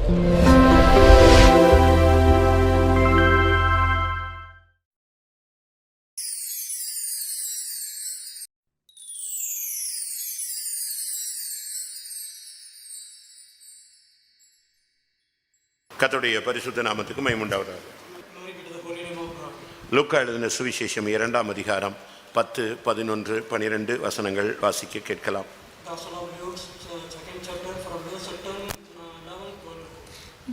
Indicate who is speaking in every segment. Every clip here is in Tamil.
Speaker 1: கர்த்தருடைய பரிசுத்த நாமத்துக்கு மகிமை உண்டாவதாக. லூக்கா எழுதின சுவிசேஷம் 2ஆம் அதிகாரம் 10, 11, 12 வசனங்கள் வாசிக்க கேட்கலாம்.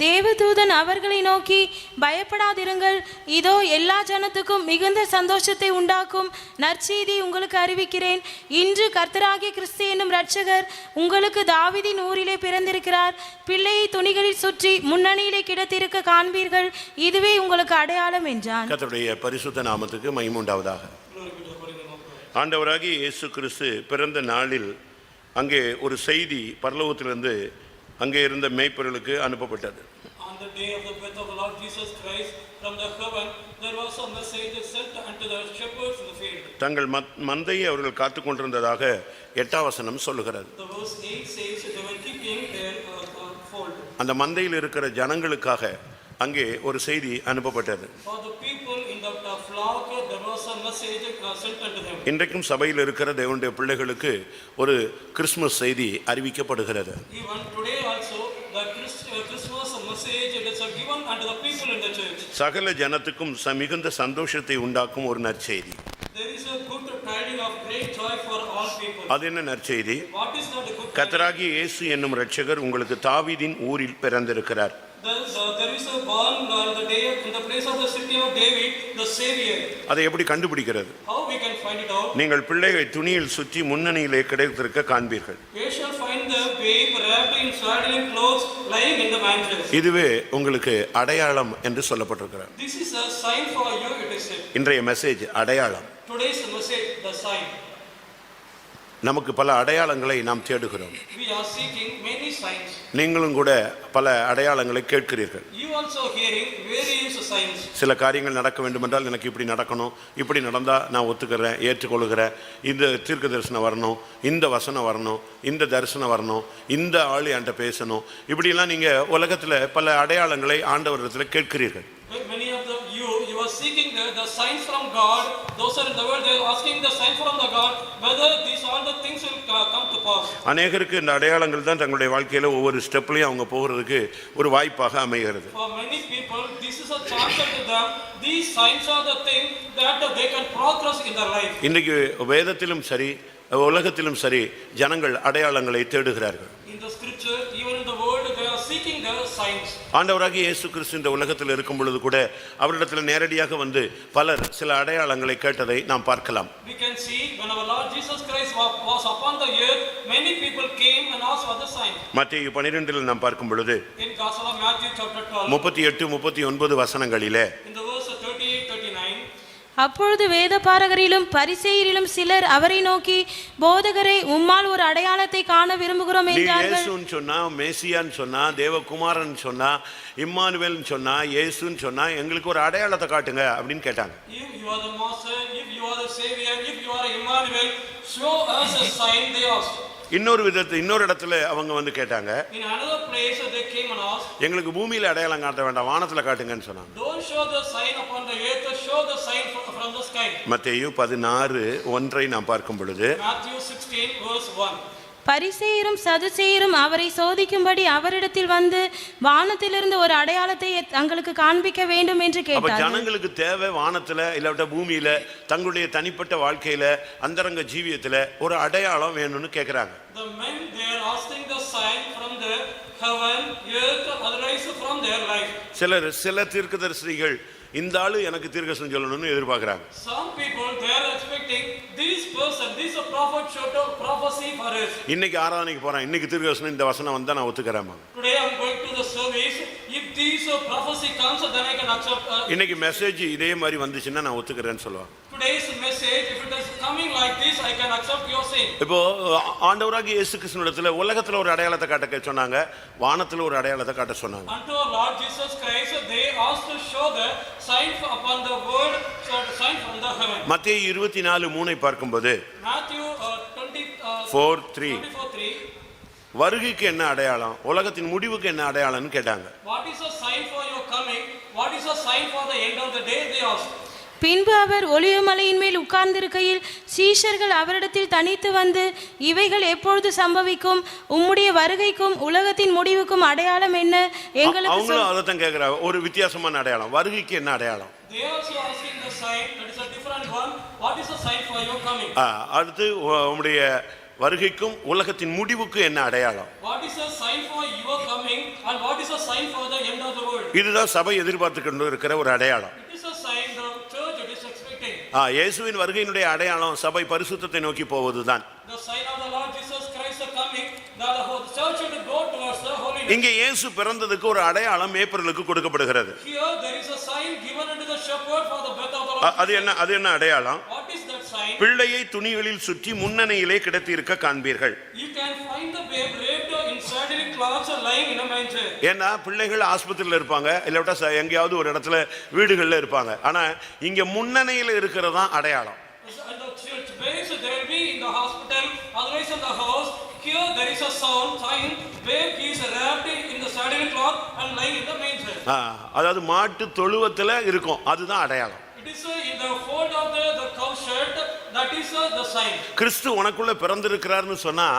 Speaker 2: தேவதூதன் அவர்களை நோக்கி, பயப்படாதிருங்கள், இதோ எல்லா ஜனத்துக்கும் மிகுந்த சந்தோஷத்தை உண்டாக்கும் நற்செய்தி உங்களுக்கு அறிவிக்கிறேன். இன்று கர்த்தராகிய கிறிஸ்து என்னும் இரட்சகர் உங்களுக்கு தாவீதின் ஊரிலே பிறந்திருக்கிறார். பிள்ளையை துணிகளில் சுற்றி முன்னணியிலே கிடத்திருக்க காண்பீர்கள். இதுவே உங்களுக்கு அடையாளம் என்றான்.
Speaker 1: கர்த்தருடைய பரிசுத்த நாமத்துக்கு மகிமை உண்டாவதாக. ஆண்டவராகிய இயேசு கிறிஸ்து பிறந்த நாளில் அங்கே ஒரு செய்தி பரலோகத்திலிருந்து அங்கே இருந்த மேய்ப்பர்களுக்கு அனுப்பப்பட்டது.
Speaker 3: On the day of the birth of the Lord Jesus Christ, from the heaven there was a message sent unto the shepherds in the field. தங்கள் மந்தையை அவர்கள் காத்துக் கொண்டிருந்ததாக 8ஆம் வசனம் சொல்லுகிறது. The verse 8 says they were keeping their fold.
Speaker 1: அந்த மந்தையில் இருக்கிற ஜனங்களுக்காக அங்கே ஒரு செய்தி அனுப்பப்பட்டது.
Speaker 3: For the people in the flock there was a message sent unto them.
Speaker 1: இன்றைக்கும் சபையில் இருக்கிற தேவனுடைய பிள்ளைகளுக்கு ஒரு கிறிஸ்மஸ் செய்தி அறிவிக்கப்படுகிறது.
Speaker 3: Even today also the Christmas message is given unto the people in the church.
Speaker 1: சகல ஜனத்துக்கும் மிகுந்த சந்தோஷத்தை உண்டாக்கும் ஒரு நற்செய்தி.
Speaker 3: There is a good tiding of great joy for all people.
Speaker 1: அது என்ன நற்செய்தி?
Speaker 3: What is the good?
Speaker 1: கர்த்தராகிய இயேசு என்னும் இரட்சகர் உங்களுக்கு தாவீதின் ஊரில் பிறந்திருக்கிறார்.
Speaker 3: There is a born on the day in the place of the city of David, the Savior.
Speaker 1: அதை எப்படி கண்டுபிடிக்கிறது?
Speaker 3: How we can find it out?
Speaker 1: நீங்கள் பிள்ளையை துணியில் சுற்றி முன்னணியிலே கிடத்திருக்க காண்பீர்கள்.
Speaker 3: You shall find the babe wrapped in swaddling clothes lying in the manger.
Speaker 1: இதுவே உங்களுக்கு அடையாளம் என்று சொல்லப்பட்டிருக்கிறது.
Speaker 3: This is a sign for you, it is said.
Speaker 1: இன்றைய மெசேஜ் அடையாளம்.
Speaker 3: Today's message, the sign.
Speaker 1: நமக்கு பல அடையாளங்களை நாம் தேடுகிறோம்.
Speaker 3: We are seeking many signs.
Speaker 1: நீங்களும் கூட பல அடையாளங்களை கேட்கிறீர்கள்.
Speaker 3: You also hearing various signs.
Speaker 1: சில காரியங்கள் நடக்க வேண்டும் என்றால் எனக்கு இப்படி நடக்கணும், இப்படி நடந்தா நான் ஒத்துக்கிறேன், ஏற்றுக்கொள்கிறேன், இந்த தீர்க்க தரிசனம் வரணும், இந்த வசனம் வரணும், இந்த தரிசனம் வரணும், இந்த ஆள் என்கிட்ட பேசணும், இப்படிலாம் நீங்க உலகத்துல பல அடையாளங்களை ஆண்டவரிடத்தில் கேட்கிறீர்கள்.
Speaker 3: Many of you are seeking the signs from God. Those are in the world, they are asking the sign from the God whether these all the things will come to pass.
Speaker 1: அநேகருக்கு இந்த அடையாளங்கள் தான் தங்களுடைய வாழ்க்கையில ஒவ்வொரு ஸ்டெப்லயும் அவங்க போகிறதுக்கு ஒரு வாய்ப்பாக அமைகிறது.
Speaker 3: For many people this is a chance to them. These signs are the thing that they can progress in their life.
Speaker 1: இன்றைக்கு வேதத்திலும் சரி உலகத்திலும் சரி ஜனங்கள் அடையாளங்களை தேடுகிறார்கள்.
Speaker 3: In the scripture, even in the world, they are seeking the signs.
Speaker 1: ஆண்டவராகிய இயேசு கிறிஸ்து இந்த உலகத்தில் இருக்கும் பொழுது கூட அவரிடத்தில் நேரடியாக வந்து பலர் சில அடையாளங்களை கேட்டதை நாம் பார்க்கலாம்.
Speaker 3: We can see when our Lord Jesus Christ was upon the earth, many people came and asked for the sign.
Speaker 1: மத்தேயு 12 நாம் பார்க்கும் பொழுது
Speaker 3: In Gospel of Matthew chapter 12,
Speaker 1: 38, 39 வசனங்களிலே
Speaker 3: in the verse 38, 39,
Speaker 2: அப்பொழுது வேதபாரகரிலும் பரிசேயரிலும் சிலர் அவரை நோக்கி, போதகரே, உம்மால் ஒரு அடையாளத்தை காண விரும்புகிறோம் என்றார்கள்.
Speaker 1: இயேசுன்னு சொன்னா, மேசியான்னு சொன்னா, தேவகுமாரன் சொன்னா, இம்மானுவேல்னு சொன்னா, இயேசுன்னு சொன்னா, எங்களுக்கு ஒரு அடையாளத்தை காட்டுங்க அப்படின்னு கேட்டாங்க.
Speaker 3: If you are the master, if you are the savior, if you are Emmanuel, show us a sign, they asked.
Speaker 1: இன்னொரு இடத்துல அவங்க வந்து கேட்டாங்க.
Speaker 3: In another place they came and asked,
Speaker 1: எங்களுக்கு பூமியில அடையாளம் காட்ட வேண்டாம், வானத்துல காட்டுங்கன்னு சொன்னாங்க.
Speaker 3: Don't show the sign upon the earth, show the sign from the sky.
Speaker 1: மத்தேயு 16:1 நாம் பார்க்கும் பொழுது
Speaker 3: Matthew 16 verse 1.
Speaker 2: பரிசேயரும் சதுசேயரும் அவரை சோதிக்கும்படி அவரிடத்தில் வந்து வானத்திலிருந்து ஒரு அடையாளத்தை தங்களுக்கு காண்பிக்க வேண்டும் என்று கேட்டார்கள்.
Speaker 1: ஜனங்களுக்கு தேவை வானத்துல இல்லாட்ட பூமியில தங்களுடைய தனிப்பட்ட வாழ்க்கையில அந்தரங்க ஜீவியத்துல ஒரு அடையாளம் வேணும்னு கேக்குறாங்க.
Speaker 3: The men they are asking the sign from the heaven, earth, otherwise from their life.
Speaker 1: சில தீர்க்கதரிசிகள் இந்த ஆளு எனக்கு தீர்க்கதரிசனம் சொல்லணும்னு எதிர்பார்க்கறாங்க.
Speaker 3: Some people they are expecting this person, this a prophet should prophecy for us.
Speaker 1: இன்னைக்கு ஆராதனைக்கு போறேன், இன்னைக்கு தீர்க்கதரிசனம் இந்த வசனம் வந்தா நான் ஒத்துக்கறேன்.
Speaker 3: Today I am going to the service, if this prophecy comes then I can accept.
Speaker 1: இன்னைக்கு மெசேஜ் இதே மாதிரி வந்துச்சுன்னா நான் ஒத்துக்கறேன்னு சொல்லுவாங்க.
Speaker 3: Today's message, if it is coming like this, I can accept your saying.
Speaker 1: இப்போ ஆண்டவராகிய இயேசு கிறிஸ்துவிடத்துல உலகத்துல ஒரு அடையாளத்தை காட்ட சொன்னாங்க, வானத்துல ஒரு அடையாளத்தை காட்ட சொன்னாங்க.
Speaker 3: Unto our Lord Jesus Christ they asked to show the sign upon the word, so the sign from the heaven.
Speaker 1: மத்தேயு 24:3 பார்க்கும்போது
Speaker 3: Matthew 24:3
Speaker 1: வருகைக்கு என்ன அடையாளம், உலகத்தின் முடிவுக்கு என்ன அடையாளம்னு கேட்டாங்க.
Speaker 3: What is a sign for your coming? What is a sign for the end of the day? They asked.
Speaker 2: பின்பு அவர் ஒலிவமலையின் மேல் உட்கார்ந்திருக்கையில் சீஷர்கள் அவரிடத்தில் தனித்து வந்து, இவைகள் எப்பொழுது சம்பவிக்கும், உம்முடைய வருகைக்கும் உலகத்தின் முடிவுக்கும் அடையாளம் என்ன எங்களுக்கு
Speaker 1: அவங்களும் அதைத்தான் கேட்கிறாங்க. ஒரு வித்தியாசமான அடையாளம், வருகைக்கு என்ன அடையாளம்?
Speaker 3: They also asking the sign, that is a different one. What is the sign for your coming?
Speaker 1: அடுத்து உம்முடைய வருகைக்கும் உலகத்தின் முடிவுக்கு என்ன அடையாளம்?
Speaker 3: What is a sign for your coming and what is a sign for the end of the world?
Speaker 1: இதுதான் சபை எதிர்பார்த்து கொண்டு இருக்கிற ஒரு அடையாளம்.
Speaker 3: It is a sign the church it is expecting.
Speaker 1: இயேசுவின் வருகையினுடைய அடையாளம் சபை பரிசுத்தத்தை நோக்கி போவதுதான்.
Speaker 3: The sign of the Lord Jesus Christ the coming, that the whole church should go towards the holiness.
Speaker 1: இங்கே இயேசு பிறந்ததுக்கு ஒரு அடையாளம் ஏப்ரலுக்கு கொடுக்கப்படுகிறது.
Speaker 3: Here there is a sign given unto the shepherd for the birth of the Lord.
Speaker 1: அது என்ன அடையாளம்?
Speaker 3: What is that sign?
Speaker 1: பிள்ளையை துணிகளில் சுற்றி முன்னணியிலே கிடத்தி இருக்க காண்பீர்கள்.
Speaker 3: You can find the babe wrapped in swaddling cloths lying in a manger.
Speaker 1: ஏன்னா பிள்ளைகள் ஆஸ்பத்திரியில இருப்பாங்க, இல்லாட்டா எங்கேயாவது ஒரு இடத்துல வீடுகள்ல இருப்பாங்க. ஆனா இங்க முன்னணியில இருக்கிறதா அடையாளம்.
Speaker 3: And the church base there will be in the hospital, otherwise in the house. Here there is a sign, babe he is wrapped in the swaddling cloth and lying in the manger.
Speaker 1: அதாவது மாட்டு தொழுவத்துல இருக்கும், அதுதான் அடையாளம்.
Speaker 3: It is in the fold of the cow shed, that is the sign.
Speaker 1: கிறிஸ்து உனக்குள்ள பிறந்திருக்கிறார்னு சொன்னா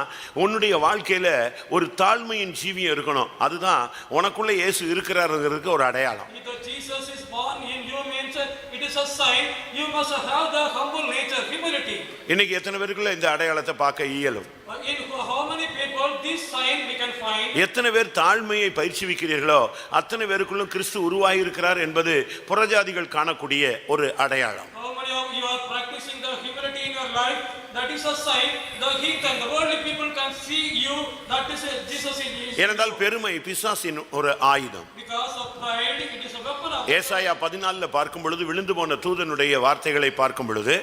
Speaker 1: உன்னுடைய வாழ்க்கையில ஒரு தாழ்மையின் ஜீவியம் இருக்கணும். அதுதான் உனக்குள்ள இயேசு இருக்கிறாருங்கிறதுக்கு ஒரு அடையாளம்.
Speaker 3: If the Jesus is born in you means it is a sign you must have the humble nature, humility.
Speaker 1: இன்னைக்கு எத்தனை பேருக்குள்ள இந்த அடையாளத்தை பார்க்க இயலும்?
Speaker 3: In how many people this sign we can find?
Speaker 1: எத்தனை பேர் தாழ்மையை பயிற்சிவிக்கிறீர்களோ அத்தனை பேருக்குள்ளும் கிறிஸ்து உருவாகி இருக்கிறார் என்பது புறஜாதிகள் காணக்கூடிய ஒரு அடையாளம்.
Speaker 3: How many of you are practicing the humility in your life? That is a sign. The worldly people can see you. That is Jesus in you.
Speaker 1: ஏனென்றால் பெருமை பிசாசின் ஒரு ஆயுதம்.
Speaker 3: Because of pride, it is a weapon of.
Speaker 1: ஏசாயா 14 பார்க்கும் பொழுது விழுந்து போன தூதனுடைய வார்த்தைகளை பார்க்கும் பொழுது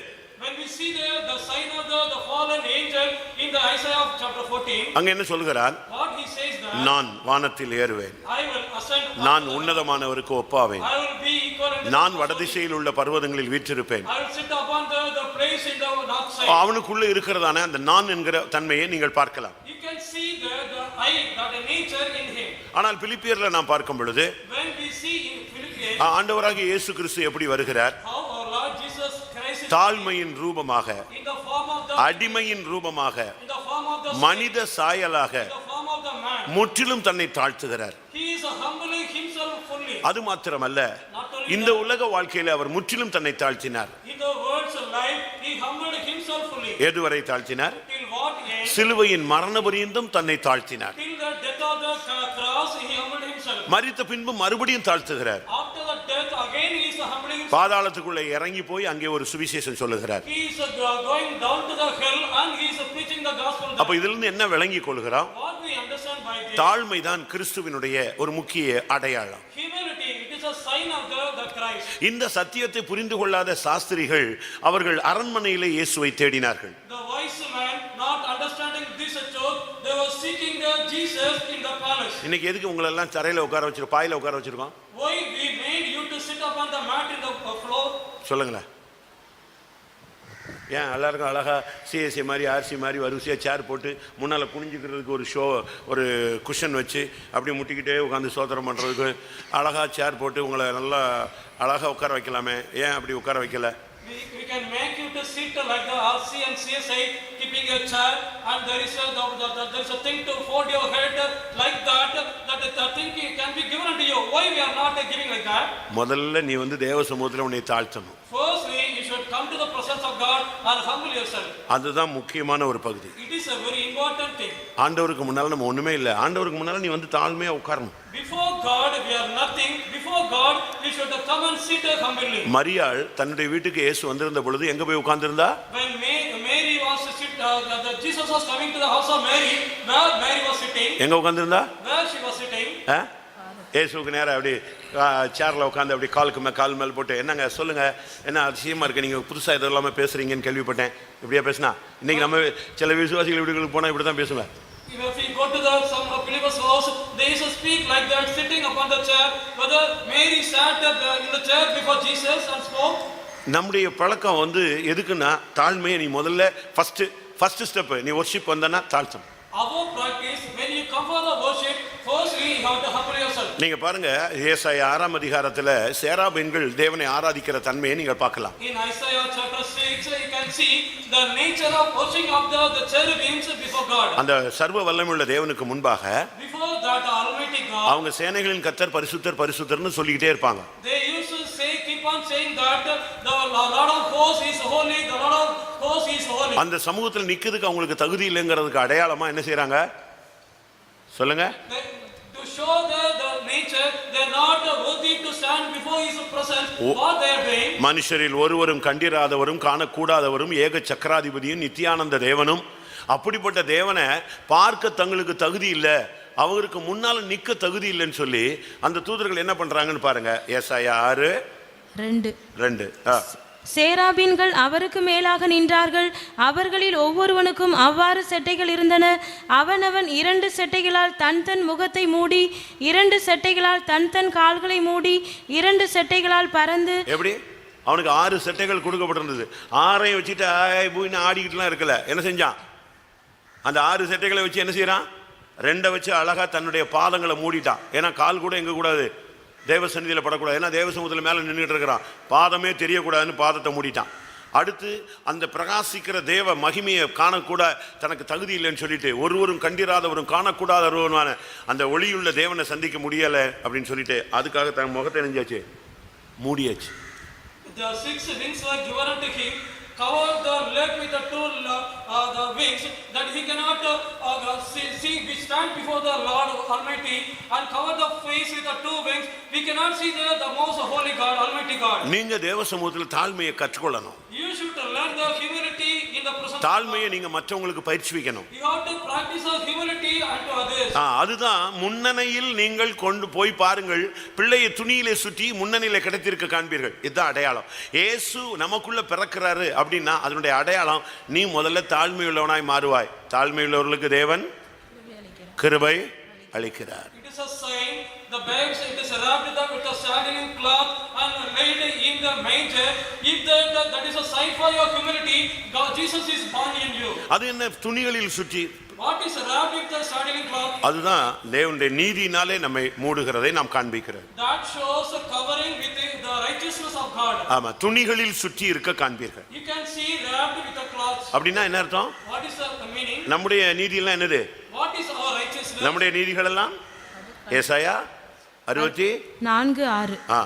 Speaker 3: When we see there the sign of the fallen angel in the Isaiah chapter 14.
Speaker 1: அங்க என்ன சொல்கிறார்?
Speaker 3: What he says that
Speaker 1: நான் வானத்தில் ஏறுவேன்,
Speaker 3: I will ascend.
Speaker 1: நான் உன்னதமானவருக்கு ஒப்பாவேன்,
Speaker 3: I will be equal.
Speaker 1: நான் வடதிசையில் உள்ள பர்வதங்களில் வீற்றிருப்பேன்.
Speaker 3: I will sit upon the place in the north side.
Speaker 1: அவனுக்குள்ள இருக்கிறதான அந்த நான் என்கிற தன்மையை நீங்கள் பார்க்கலாம்.
Speaker 3: You can see the I, that nature in him.
Speaker 1: ஆனால் பிலிப்பியர்ல நாம் பார்க்கும் பொழுது
Speaker 3: When we see in Philippians
Speaker 1: ஆண்டவராகிய இயேசு கிறிஸ்து எப்படி வருகிறார்?
Speaker 3: how our Lord Jesus Christ is
Speaker 1: தாழ்மையின் ரூபமாக,
Speaker 3: in the form of the
Speaker 1: அடிமையின் ரூபமாக,
Speaker 3: in the form of the
Speaker 1: மனித சாயலாக
Speaker 3: in the form of the man.
Speaker 1: முற்றிலும் தன்னை தாழ்த்துகிறார்.
Speaker 3: He is humbling himself fully.
Speaker 1: அது மாத்திரமல்ல,
Speaker 3: Not only
Speaker 1: இந்த உலக வாழ்க்கையில அவர் முற்றிலும் தன்னை தாழ்த்தினார்.
Speaker 3: in the world's life, he humbled himself fully.
Speaker 1: எதுவரை தாழ்த்தினார்?
Speaker 3: Till what end?
Speaker 1: சிலுவையின் மரண பரியந்தம் தன்னை தாழ்த்தினார்.
Speaker 3: Till the death of the cross, he humbled himself.
Speaker 1: மரித்த பின்பு மறுபடியும் தாழ்த்துகிறார்.
Speaker 3: After the death, again he is humbling himself.
Speaker 1: பாதாளத்துக்குள்ள இறங்கி போய் அங்கே ஒரு சுவிசேஷம் சொல்லுகிறார்.
Speaker 3: He is going down to the hell and he is preaching the gospel.
Speaker 1: அப்ப இதிலிருந்து என்ன விளங்கி கொள்கிறோம்?
Speaker 3: What we understand by this?
Speaker 1: தாழ்மைதான் கிறிஸ்துவினுடைய ஒரு முக்கிய அடையாளம்.
Speaker 3: Humility, it is a sign of the Christ.
Speaker 1: இந்த சத்தியத்தை புரிந்து கொள்ளாத சாஸ்திரிகள் அவர்கள் அரண்மனையிலே இயேசுவை தேடினார்கள்.
Speaker 3: The wise man, not understanding this truth, they were seeking the Jesus in the palace.
Speaker 1: இன்னைக்கு எதுக்கு உங்களை எல்லாம் தரையில உட்கார வச்சிருக்கோம், பாயில உட்கார வச்சிருக்கோம்?
Speaker 3: Why we made you to sit upon the mat in the floor?
Speaker 1: சொல்லுங்களேன். ஏன் எல்லாருக்கும் அழகா சிஎஸ்சி மாதிரி ஆர்சி மாதிரி வரிசையாக சேர் போட்டு முன்னால் குனிஞ்சிக்கிறதுக்கு ஒரு ஒரு குஷன் வச்சு அப்படியே முட்டிக்கிட்டே உட்காந்து சோதனம் பண்ணுறதுக்கு அழகா சேர் போட்டு உங்களை நல்லா அழகாக உட்கார வைக்கலாமே, ஏன் அப்படி உட்கார வைக்கல?
Speaker 3: We can make you to sit like the RC and CSI keeping a chair, and there is a thing to fold your head like that. The thing can be given unto you. Why we are not giving like that?
Speaker 1: முதல்ல நீ தேவ சமூகத்தில் உன்னை தாழ்த்தணும்.
Speaker 3: Firstly, you should come to the presence of God and humble yourself.
Speaker 1: அதுதான் முக்கியமான ஒரு பகுதி.
Speaker 3: It is a very important thing.
Speaker 1: ஆண்டவருக்கு முன்னால நம்ம ஒண்ணுமே இல்லை. ஆண்டவருக்கு முன்னால நீ தாழ்மையா உட்காரணும்.
Speaker 3: Before God we are nothing. Before God we should come and sit humbly.
Speaker 1: மரியாள் தன்னுடைய வீட்டுக்கு இயேசு வந்திருந்த பொழுது எங்க போய் உட்கார்ந்திருந்தா?
Speaker 3: When Mary was to sit, Jesus was coming to the house of Mary. Where Mary was sitting?
Speaker 1: எங்க உட்கார்ந்திருந்தா?
Speaker 3: Where she was sitting?
Speaker 1: இயேசுக்கு நேரம் அப்படி சேர்ல உட்காந்து அப்படி கால் மேல் போட்டு, என்னங்க சொல்லுங்க, என்ன அதிசயமா இருக்கு, நீங்க புதுசா இது எல்லாமே பேசுறீங்கன்னு கேள்விப்பட்டேன், இப்படியா பேசினா? இன்னைக்கு நம்ம சில விசுவாசிகள் வீடுகளுக்கு போனா இப்படிதான் பேசுவேன்.
Speaker 3: If we go to some believer's house, they used to speak like that, sitting upon the chair. Whether Mary sat in the chair before Jesus and spoke.
Speaker 1: நம்முடைய பழக்கம் எதுக்குன்னா, தாழ்மையை நீ முதல்ல ஃபர்ஸ்ட் ஸ்டெப் நீ வொர்ஷிப் வந்தனா தாழ்த்தணும்.
Speaker 3: Our practice, when himself.
Speaker 1: நீங்க பாருங்க ஏசாயா 6ஆம் அதிகாரத்துல சேராபீன்கள் தேவனை ஆராதிக்கிற தன்மையை நீங்க பார்க்கலாம்.
Speaker 3: In Isaiah chapter 6, you can see the nature of worshiping of the cherubims before God.
Speaker 1: அந்த சர்வ வல்லமையுள்ள தேவனுக்கு முன்பாக
Speaker 3: Before that Almighty God,
Speaker 1: அவங்க சேனைகளின் கர்த்தர் பரிசுத்தர் பரிசுத்தர்னு சொல்லிக்கிட்டே இருப்பாங்க.
Speaker 3: they used to say, keep on saying that the Lord of hosts is holy, the Lord of hosts is holy.
Speaker 1: அந்த சமூகத்தில் நிக்கிறதுக்கு அவங்களுக்கு தகுதி இல்லைங்கிறதுக்கு அடையாளமா என்ன செய்றாங்க சொல்லுங்க?
Speaker 3: To show the nature, they are not worthy to stand before His presence. What they are doing?
Speaker 1: மனுஷரில் ஒருவரும் கண்டிராதவரும் காணக்கூடாதவரும் ஏக சக்கராதிபதியும் நித்தியானந்த தேவனும் அப்படிப்பட்ட தேவனை பார்க்க தங்களுக்கு தகுதி இல்லை, அவருக்கு முன்னால நிக்க தகுதி இல்லைன்னு சொல்லி அந்த தூதர்கள் என்ன பண்றாங்கன்னு பாருங்க. ஏசாயா 6:2.
Speaker 2: சேராபீன்கள் அவருக்கு மேலாக நின்றார்கள். அவர்களில் ஒவ்வொருவனுக்கும் அவ்வாறு செட்டைகள் இருந்தன. அவனவன் 2 செட்டைகளால் தன் முகத்தை மூடி, 2 செட்டைகளால் தன் கால்களை மூடி, 2 செட்டைகளால் பறந்து.
Speaker 1: எப்படி அவனுக்கு 6 செட்டைகள் கொடுக்கப்பட்டிருந்தது. 6ஐயும் வச்சுட்டு ஆயின்னு ஆடிக்கிட்டுலாம் இருக்கல. என்ன செஞ்சான்? அந்த 6 செட்டைகளை வச்சு என்ன செய்யறான்? 2 வச்சு அழகா தன்னுடைய பாதங்களை மூடிட்டான். ஏன்னா கால் கூட எங்க கூடாது, தேவ சந்நிதியில் படக்கூடாது. ஏன்னா தேவ சமூகத்தில் மேலே நின்றுட்டு இருக்கிறான், பாதமே தெரியக்கூடாதுன்னு பாதத்தை மூடிட்டான். அடுத்து அந்த பிரகாசிக்கிற தேவ மகிமையை காணக்கூட தனக்கு தகுதி இல்லைன்னு சொல்லிட்டு ஒருவரும் கண்டிராதவரும் காணக்கூடாதவருமான அந்த ஒளியுள்ள தேவனை சந்திக்க முடியலை அப்படின்னு சொல்லிட்டு அதுக்காக தன் முகத்தை நெஞ்சாச்சு மூடியாச்சு.
Speaker 3: The 6 wings were given unto him, covered the leg with the 2 the wings, that he cannot see. We stand before the Lord Almighty and cover the face with the 2 wings. We cannot see the most holy God, Almighty God.
Speaker 1: நீங்க தேவ சமூகத்தில் தாழ்மையை கற்றுக்கொள்ளணும்.
Speaker 3: You should learn the humility in the presence.
Speaker 1: தாழ்மையை நீங்க மற்றவங்களுக்கு பயிற்சி வைக்கணும்.
Speaker 3: You have to practice the humility unto others.
Speaker 1: அதுதான் முன்னணியில் நீங்கள் கொண்டு போய் பாருங்கள். பிள்ளையை துணியிலே சுற்றி முன்னணியில கிடைத்திருக்க காண்பீர்கள். இதுதான் அடையாளம். இயேசு நமக்குள்ள பிறக்கிறாரு அப்படின்னா அதனுடைய அடையாளம் நீ முதல்ல தாழ்மையுள்ளவனாய் மாறுவாய். தாழ்மையுள்ளவர்களுக்கு தேவன் கிருபை அளிக்கிறார்.
Speaker 3: It is a sign. The babes, it is wrapped with a swaddling cloth and laid in the manger. If that is a sign for your humility, God, Jesus is born in you.
Speaker 1: அது என்ன துணிகளில் சுற்றி?
Speaker 3: What is wrapped with the swaddling cloth?
Speaker 1: அதுதான் தேவனுடைய நீதியினாலே நம்மை மூடுகிறதை நாம் காண்பிக்கிறது.
Speaker 3: That shows a covering with the righteousness of God.
Speaker 1: ஆமா, துணிகளில் சுற்றி இருக்க காண்பீர்கள்.
Speaker 3: You can see wrapped with the cloth.
Speaker 1: அப்படின்னா என்ன அர்த்தம்?
Speaker 3: What is the meaning?
Speaker 1: நம்முடைய நீதி எல்லாம் என்னது?
Speaker 3: What is our righteousness?
Speaker 1: நம்முடைய நீதிகள் எல்லாம் ஏசாயா
Speaker 2: 64:6.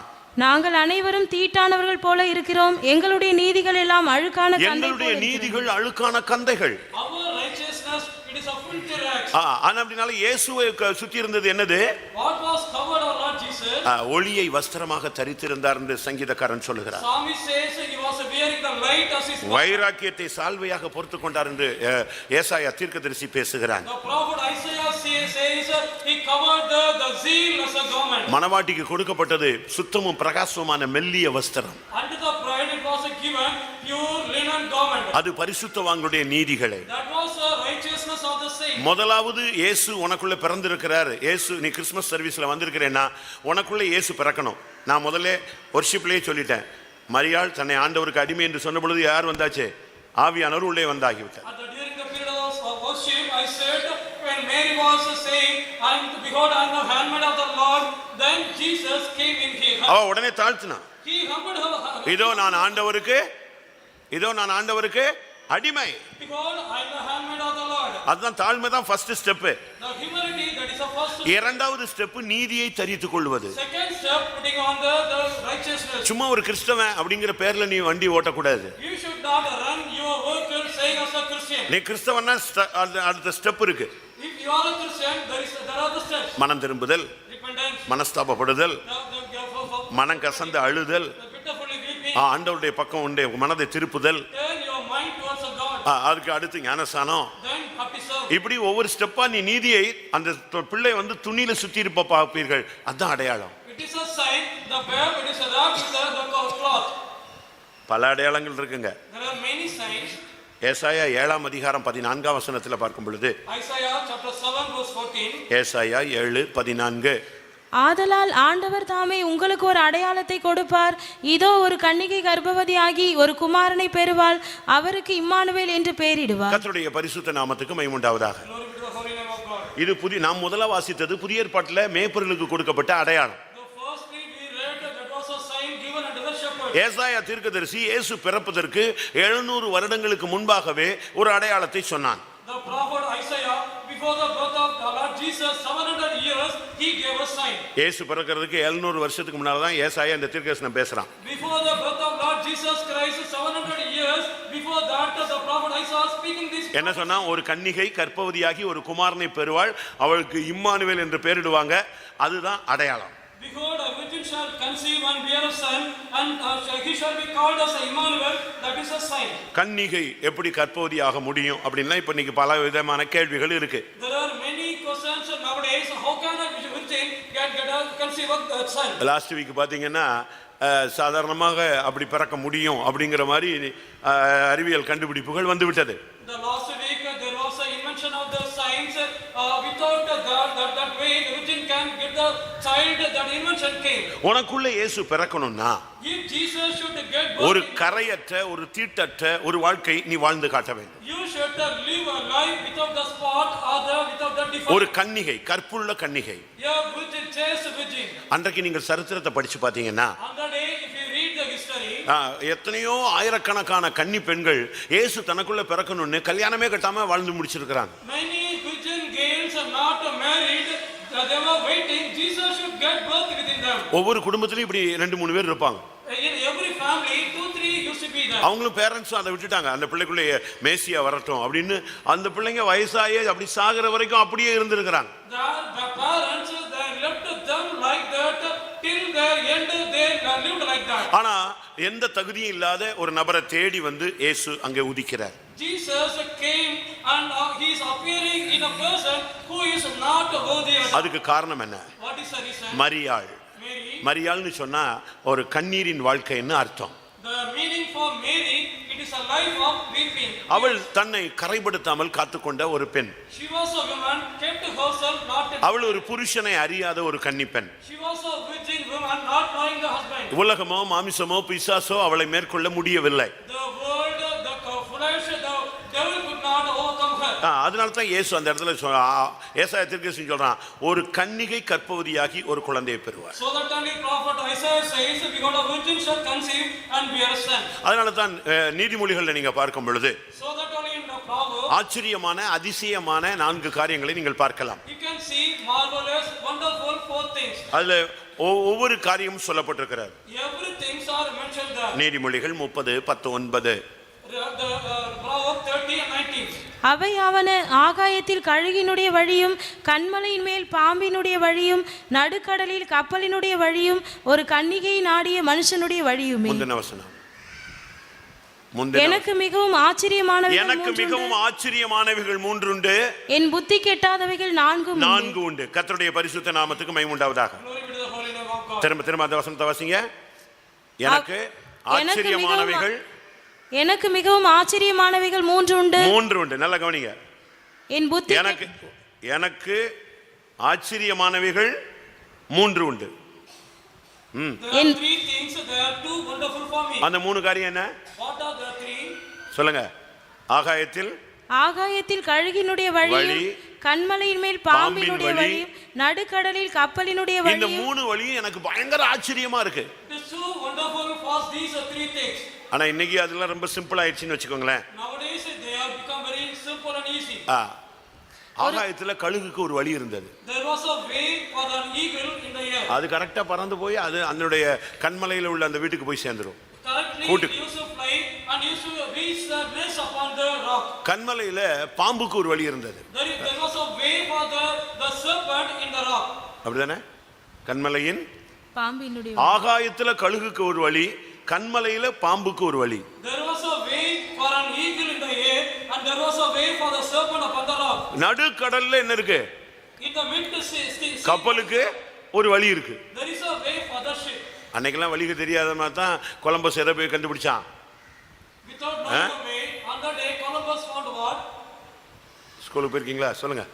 Speaker 2: நாங்கள் அனைவரும் தீட்டானவர்கள் போல இருக்கிறோம், எங்களுடைய நீதிகள் எல்லாம் அழுக்கான
Speaker 1: எங்களுடைய நீதிகள் அழுக்கான கந்தைகள்.
Speaker 3: Our righteousness, it is a filthy rags.
Speaker 1: ஆனா அப்படினால இயேசுவை சுற்றி இருந்தது என்னது?
Speaker 3: What was covered our Lord Jesus?
Speaker 1: ஒளியை வஸ்திரமாக தரித்திருந்தார் என்று சங்கீதக்காரன் சொல்லுகிறார்.
Speaker 3: Psalmist says he was wearing the light as his
Speaker 1: வைராக்கியத்தை சால்வையாக பொறுத்துக் கொண்டார் என்று ஏசாயா தீர்க்கதரிசி பேசுகிறான்.
Speaker 3: The prophet Isaiah says he covered the zeal as a garment.
Speaker 1: மணவாட்டிக்கு கொடுக்கப்பட்டது சுத்தமும் பிரகாசமான மெல்லிய வஸ்திரம்.
Speaker 3: Unto the bride it was given pure linen garment.
Speaker 1: அது பரிசுத்தவான்களுடைய நீதிகளே.
Speaker 3: That was the righteousness of the saints.
Speaker 1: முதலாவது இயேசு உனக்குள்ள பிறந்திருக்கிறார். இயேசு நீ கிறிஸ்மஸ் சர்வீஸ்ல வந்திருக்கிறேன்னா உனக்குள்ள இயேசு பிறக்கணும். நான் முதல்ல வொர்ஷிப்லயே சொல்லிட்டேன். மரியாள் தன்னை ஆண்டவருக்கு அடிமை என்று சொன்ன பொழுது யார் வந்தாச்சு? ஆவியானவர் உள்ளே வந்தாகிவிட்டார்.
Speaker 3: During the period of worship I said, when Mary was saying, behold, I am the handmaid of the Lord, then Jesus came in here.
Speaker 1: அவ உடனே தாழ்த்தினா.
Speaker 3: He humbled her.
Speaker 1: இதோ நான் ஆண்டவருக்கு அடிமை.
Speaker 3: Behold, I am the handmaid of the Lord.
Speaker 1: அதுதான் தாழ்மை தான் first step.
Speaker 3: The humility, that is the first.
Speaker 1: இரண்டாவது ஸ்டெப் நீதியை தரித்துக் கொள்வது.
Speaker 3: Second step, putting on the righteousness.
Speaker 1: சும்மா ஒரு கிறிஸ்தவன் அப்படிங்கிற பேர்ல நீ வண்டி ஓட்டக்கூடாது.
Speaker 3: You should not run your vehicle saying as a Christian.
Speaker 1: நீ கிறிஸ்தவன்னா அடுத்த ஸ்டெப் இருக்கு.
Speaker 3: If you are a Christian, there are the steps.
Speaker 1: மனம் திரும்புதல்,
Speaker 3: Repentance,
Speaker 1: மனஸ்தாபப்படுதல், மனம் கசந்து அழுதல்,
Speaker 3: pitifully weeping,
Speaker 1: ஆண்டவருடைய பக்கம் உண்டே மனதை திருப்புதல்,
Speaker 3: turn your mind towards God.
Speaker 1: அதுக்கு அடுத்து ஞானஸ்தானம்.
Speaker 3: Then baptism.
Speaker 1: இப்படி ஒவ்வொரு ஸ்டெப்பா நீ நீதியை அந்த பிள்ளை துணியில சுத்தி இருப்ப பார்ப்பீர்கள். அதான் அடையாளம்.
Speaker 3: It is a sign. The babe, it is wrapped with the cloth.
Speaker 1: பல அடையாளங்கள் இருக்குங்க.
Speaker 3: There are many signs.
Speaker 1: ஏசாயா 7ஆம் அதிகாரம் 14ஆம் வசனத்துல பார்க்கும் பொழுது
Speaker 3: Isaiah chapter 7 verse 14.
Speaker 1: ஏசாயா 7:14.
Speaker 2: ஆதலால் ஆண்டவர் தாமே உங்களுக்கு ஒரு அடையாளத்தை கொடுப்பார். இதோ ஒரு கன்னிகை கர்ப்பவதியாகி ஒரு குமாரனை பெறுவாள், அவருக்கு இம்மானுவேல் என்று பெயரிடுவார்.
Speaker 1: கர்த்தருடைய பரிசுத்த நாமத்துக்கு மகிமை உண்டாவதாக.
Speaker 3: Glory be to the holy name of God.
Speaker 1: இது புதிய நாம் முதல்ல வாசித்தது புதிய ஏற்பாட்டில் மேய்ப்பர்களுக்கு கொடுக்கப்பட்ட அடையாளம்.
Speaker 3: The firstly we read that was a sign given unto the shepherd.
Speaker 1: ஏசாயா தீர்க்கதரிசி இயேசு பிறப்பதற்கு 700 வருடங்களுக்கு முன்பாகவே ஒரு அடையாளத்தை சொன்னான்.
Speaker 3: The prophet Isaiah, before the birth of the Lord Jesus, 700 years, he gave a sign.
Speaker 1: இயேசு பிறக்கிறதுக்கு 700 வருஷத்துக்கு முன்னால தான் ஏசாயா இந்த தீர்க்கதரிசனம் பேசுறான்.
Speaker 3: Before the birth of Lord Jesus Christ, 700 years, before that the prophet Isaiah speaking this.
Speaker 1: என்ன சொன்னா, ஒரு கன்னிகை கர்ப்பவதியாகி ஒரு குமாரனை பெறுவாள், அவளுக்கு இம்மானுவேல் என்று பெயரிடுவாங்க. அதுதான் அடையாளம்.
Speaker 3: Behold, a virgin shall conceive and bear a son, and he shall be called as Emmanuel. That is a sign.
Speaker 1: கன்னிகை எப்படி கர்ப்பவதியாக முடியும் அப்படின்னா இப்ப இன்னைக்கு பல விதமான கேள்விகள் இருக்கு.
Speaker 3: There are many questions nowadays. How can a virgin conceive a son?
Speaker 1: Last week பாத்தீங்கன்னா சாதாரணமாக அப்படி பிறக்க முடியும் அப்படிங்கிற மாதிரி அறிவியல் கண்டுபிடிப்புகள் வந்து விட்டது.
Speaker 3: The last week there was an invention of the science without that way the virgin can get the child. That invention came.
Speaker 1: உனக்குள்ள இயேசு பிறக்கணும்னா
Speaker 3: If Jesus should get birth,
Speaker 1: ஒரு கரையற்ற ஒரு தீட்டற்ற ஒரு வாழ்க்கை நீ வாழ்ந்து காட்ட வேண்டும்.
Speaker 3: you should live a life without the spot or without the defect.
Speaker 1: ஒரு கன்னிகை, கற்புள்ள கன்னிகை.
Speaker 3: Yeah, virgin, chaste virgin.
Speaker 1: அன்றைக்கு நீங்கள் சரித்திரத்தை படிச்சு பாத்தீங்கன்னா
Speaker 3: On the day, if you read the history,
Speaker 1: எத்தனையோ ஆயிரக்கணக்கான கன்னி பெண்கள் இயேசு தனக்குள்ள பிறக்கணும்னு கல்யாணமே கட்டாம வாழ்ந்து முடிச்சிருக்கிறாங்க.
Speaker 3: many virgin girls are not married. They were waiting. Jesus should get birth within them.
Speaker 1: ஒவ்வொரு குடும்பத்திலயும் இப்படி 2-3 பேர் இருப்பாங்க.
Speaker 3: In every family, 2-3 used to be there.
Speaker 1: அவங்களும் பேரண்ட்ஸும் அதை விட்டுட்டாங்க, அந்த பிள்ளைக்குள்ளே மேசியா வரட்டும் அப்படின்னு. அந்த பிள்ளைங்க வயசாகி அப்படி சாகிற வரைக்கும் அப்படியே இருந்திருக்கிறாங்க.
Speaker 3: The parents, they left them like that till their end. They lived like that.
Speaker 1: ஆனா எந்த தகுதியும் இல்லாத ஒரு நபரை தேடி வந்து இயேசு அங்கே உதிக்கிறார்.
Speaker 3: Jesus came and he is appearing in a person who is not worthy.
Speaker 1: அதுக்கு காரணம் என்ன?
Speaker 3: What is the reason?
Speaker 1: மரியாள்.
Speaker 3: Mary.
Speaker 1: மரியாள்னு சொன்னா ஒரு கண்ணீரின் வாழ்க்கைன்னு அர்த்தம்.
Speaker 3: The meaning for Mary, it is a life of weeping.
Speaker 1: அவள் தன்னை கரைப்படுத்தாமல் காத்துக்கொண்ட ஒரு பெண்.
Speaker 3: She was a woman kept herself not.
Speaker 1: அவள் ஒரு புருஷனை அறியாத ஒரு கன்னிப்பெண்.
Speaker 3: She was a virgin woman not knowing the husband.
Speaker 1: உலகமோ மாமிசமோ பிசாசோ அவளை மேற்கொள்ள முடியவில்லை.
Speaker 3: The world, the flesh, the devil could not overcome her.
Speaker 1: அதனால தான் இயேசு அந்த இடத்துல ஏசாயா தீர்க்கதரிசி சொல்றான், ஒரு கன்னிகை கர்ப்பவதியாகி ஒரு குழந்தையை பெறுவார்.
Speaker 3: So that only prophet Isaiah says, behold, a virgin shall conceive and bear a son.
Speaker 1: அதனால தான் நீதிமொழிகள்ல நீங்க பார்க்கும் பொழுது
Speaker 3: So that only in the proverb,
Speaker 1: ஆச்சரியமான அதிசயமான 4 காரியங்களை நீங்கள் பார்க்கலாம்.
Speaker 3: you can see marvelous, wonderful 4 things.
Speaker 1: அதுல ஒவ்வொரு காரியமும் சொல்லப்பட்டிருக்கிறார்.
Speaker 3: Everything are mentioned there.
Speaker 1: நீதிமொழிகள் 30:19.
Speaker 3: The proverb 30 and 19.
Speaker 2: அவையாவன ஆகாயத்தில் கழுகினுடைய வழியும் கன்மலையின் மேல் பாம்பினுடைய வழியும் நடுக்கடலில் கப்பலினுடைய வழியும் ஒரு கன்னிகையை நாடிய மனுஷனுடைய வழியுமே.
Speaker 1: முந்தின வசனம்.
Speaker 2: எனக்கு மிகவும்
Speaker 1: ஆச்சரியமானவைகள் 3 உண்டு,
Speaker 2: என் புத்தி கெட்டாதவைகள் 4
Speaker 1: உண்டு. கர்த்தருடைய பரிசுத்த நாமத்துக்கு மகிமை உண்டாவதாக.
Speaker 3: Glory be to the holy name of God.
Speaker 1: திரும்ப அந்த வசனத்தை வாசிங்க.
Speaker 2: எனக்கு மிகவும் ஆச்சரியமானவைகள் 3 உண்டு.
Speaker 1: நல்லா கவனிங்க.
Speaker 2: என் புத்தி
Speaker 1: எனக்கு ஆச்சரியமானவைகள் 3 உண்டு.
Speaker 3: There are 3 things. There are 2 wonderful for me.
Speaker 1: அந்த 3 காரியம் என்ன?
Speaker 3: What are the 3?
Speaker 1: சொல்லுங்க. ஆகாயத்தில்
Speaker 2: கழுகினுடைய வழி, கன்மலையின் மேல் பாம்பினுடைய வழி, நடுக்கடலில் கப்பலினுடைய வழி.
Speaker 1: இந்த 3 வழியும் எனக்கு பயங்கர ஆச்சரியமா இருக்கு.
Speaker 3: It is so wonderful for these 3 things.
Speaker 1: ஆனா இன்னைக்கு அதெல்லாம் ரொம்ப சிம்பிள் ஆயிடுச்சுன்னு வெச்சுக்கோங்களேன்.
Speaker 3: Nowadays they have become very simple and easy.
Speaker 1: ஆகாயத்துல கழுகுக்கு ஒரு வழி இருந்தது.
Speaker 3: There was a way for an eagle in the air.
Speaker 1: அது கரெக்ட்டா பறந்து போய் அது அதனுடைய கன்மலையில உள்ள அந்த வீட்டுக்கு போய் சேர்ந்துரும்.
Speaker 3: Correctly used to fly and used to reach the nest upon the rock.
Speaker 1: கன்மலையில பாம்புக்கு ஒரு வழி இருந்தது.
Speaker 3: There was a way for the serpent in the rock.
Speaker 1: அப்படிதானே? கன்மலையின்
Speaker 2: பாம்பினுடைய
Speaker 1: ஆகாயத்துல கழுகுக்கு ஒரு வழி, கன்மலையில பாம்புக்கு ஒரு வழி.
Speaker 3: There was a way for an eagle in the air and there was a way for the serpent upon the rock.
Speaker 1: நடுக்கடல்ல என்ன இருக்கு?
Speaker 3: In the mid sea,
Speaker 1: கப்பலுக்கு ஒரு வழி இருக்கு.
Speaker 3: there is a way for the ship.
Speaker 1: அன்னைக்கெல்லாம் வழிக்கு தெரியாதமா தான் கொலம்பஸ் எதை போய் கண்டுபிடிச்சான்.
Speaker 3: Without knowing the way, on the day Columbus found what?
Speaker 1: ஸ்கூலுக்கு போயிருக்கீங்களா? சொல்லுங்க.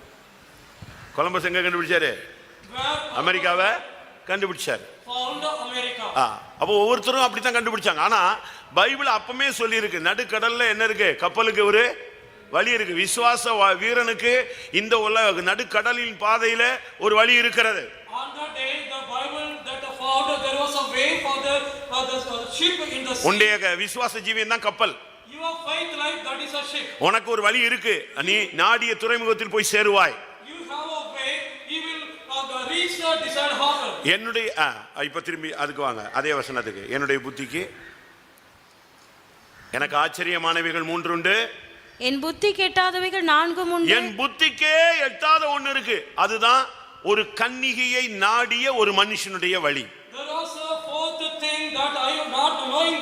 Speaker 1: கொலம்பஸ் எங்க கண்டுபிடிச்சாரு? அமெரிக்காவை கண்டுபிடிச்சாரு.
Speaker 3: Found America.
Speaker 1: அப்போ ஒவ்வொருத்தரும் அப்படித்தான் கண்டுபிடிச்சாங்க. ஆனா பைபிள் அப்பமே சொல்லி இருக்கு, நடுக்கடல்ல என்ன இருக்கு? கப்பலுக்கு ஒரு வழி இருக்கு. விசுவாச வீரனுக்கு இந்த உலக நடுக்கடலின் பாதையில ஒரு வழி இருக்கிறது.
Speaker 3: On that day, the Bible that found there was a way for the ship in the sea.
Speaker 1: உன்னுடைய விசுவாச ஜீவியம் தான் கப்பல்.
Speaker 3: Your faith life, that is a ship.
Speaker 1: உனக்கு ஒரு வழி இருக்கு. நீ நாடிய துறைமுகத்தில் போய் சேருவாய்.
Speaker 3: You have a way, you will reach the desired harbor.
Speaker 1: என்னுடைய இப்ப திரும்பி அதுக்கு வாங்க, அதே வசனத்துக்கு. என்னுடைய புத்திக்கு எனக்கு ஆச்சரியமானவைகள் 3 உண்டு,
Speaker 2: என் புத்தி கெட்டாதவைகள் 4 உண்டு.
Speaker 1: என் புத்திக்கே எட்டாத ஒன்னு இருக்கு. அதுதான் ஒரு கன்னிகையை நாடிய ஒரு மனுஷனுடைய வழி.
Speaker 3: There was a fourth thing that I am not knowing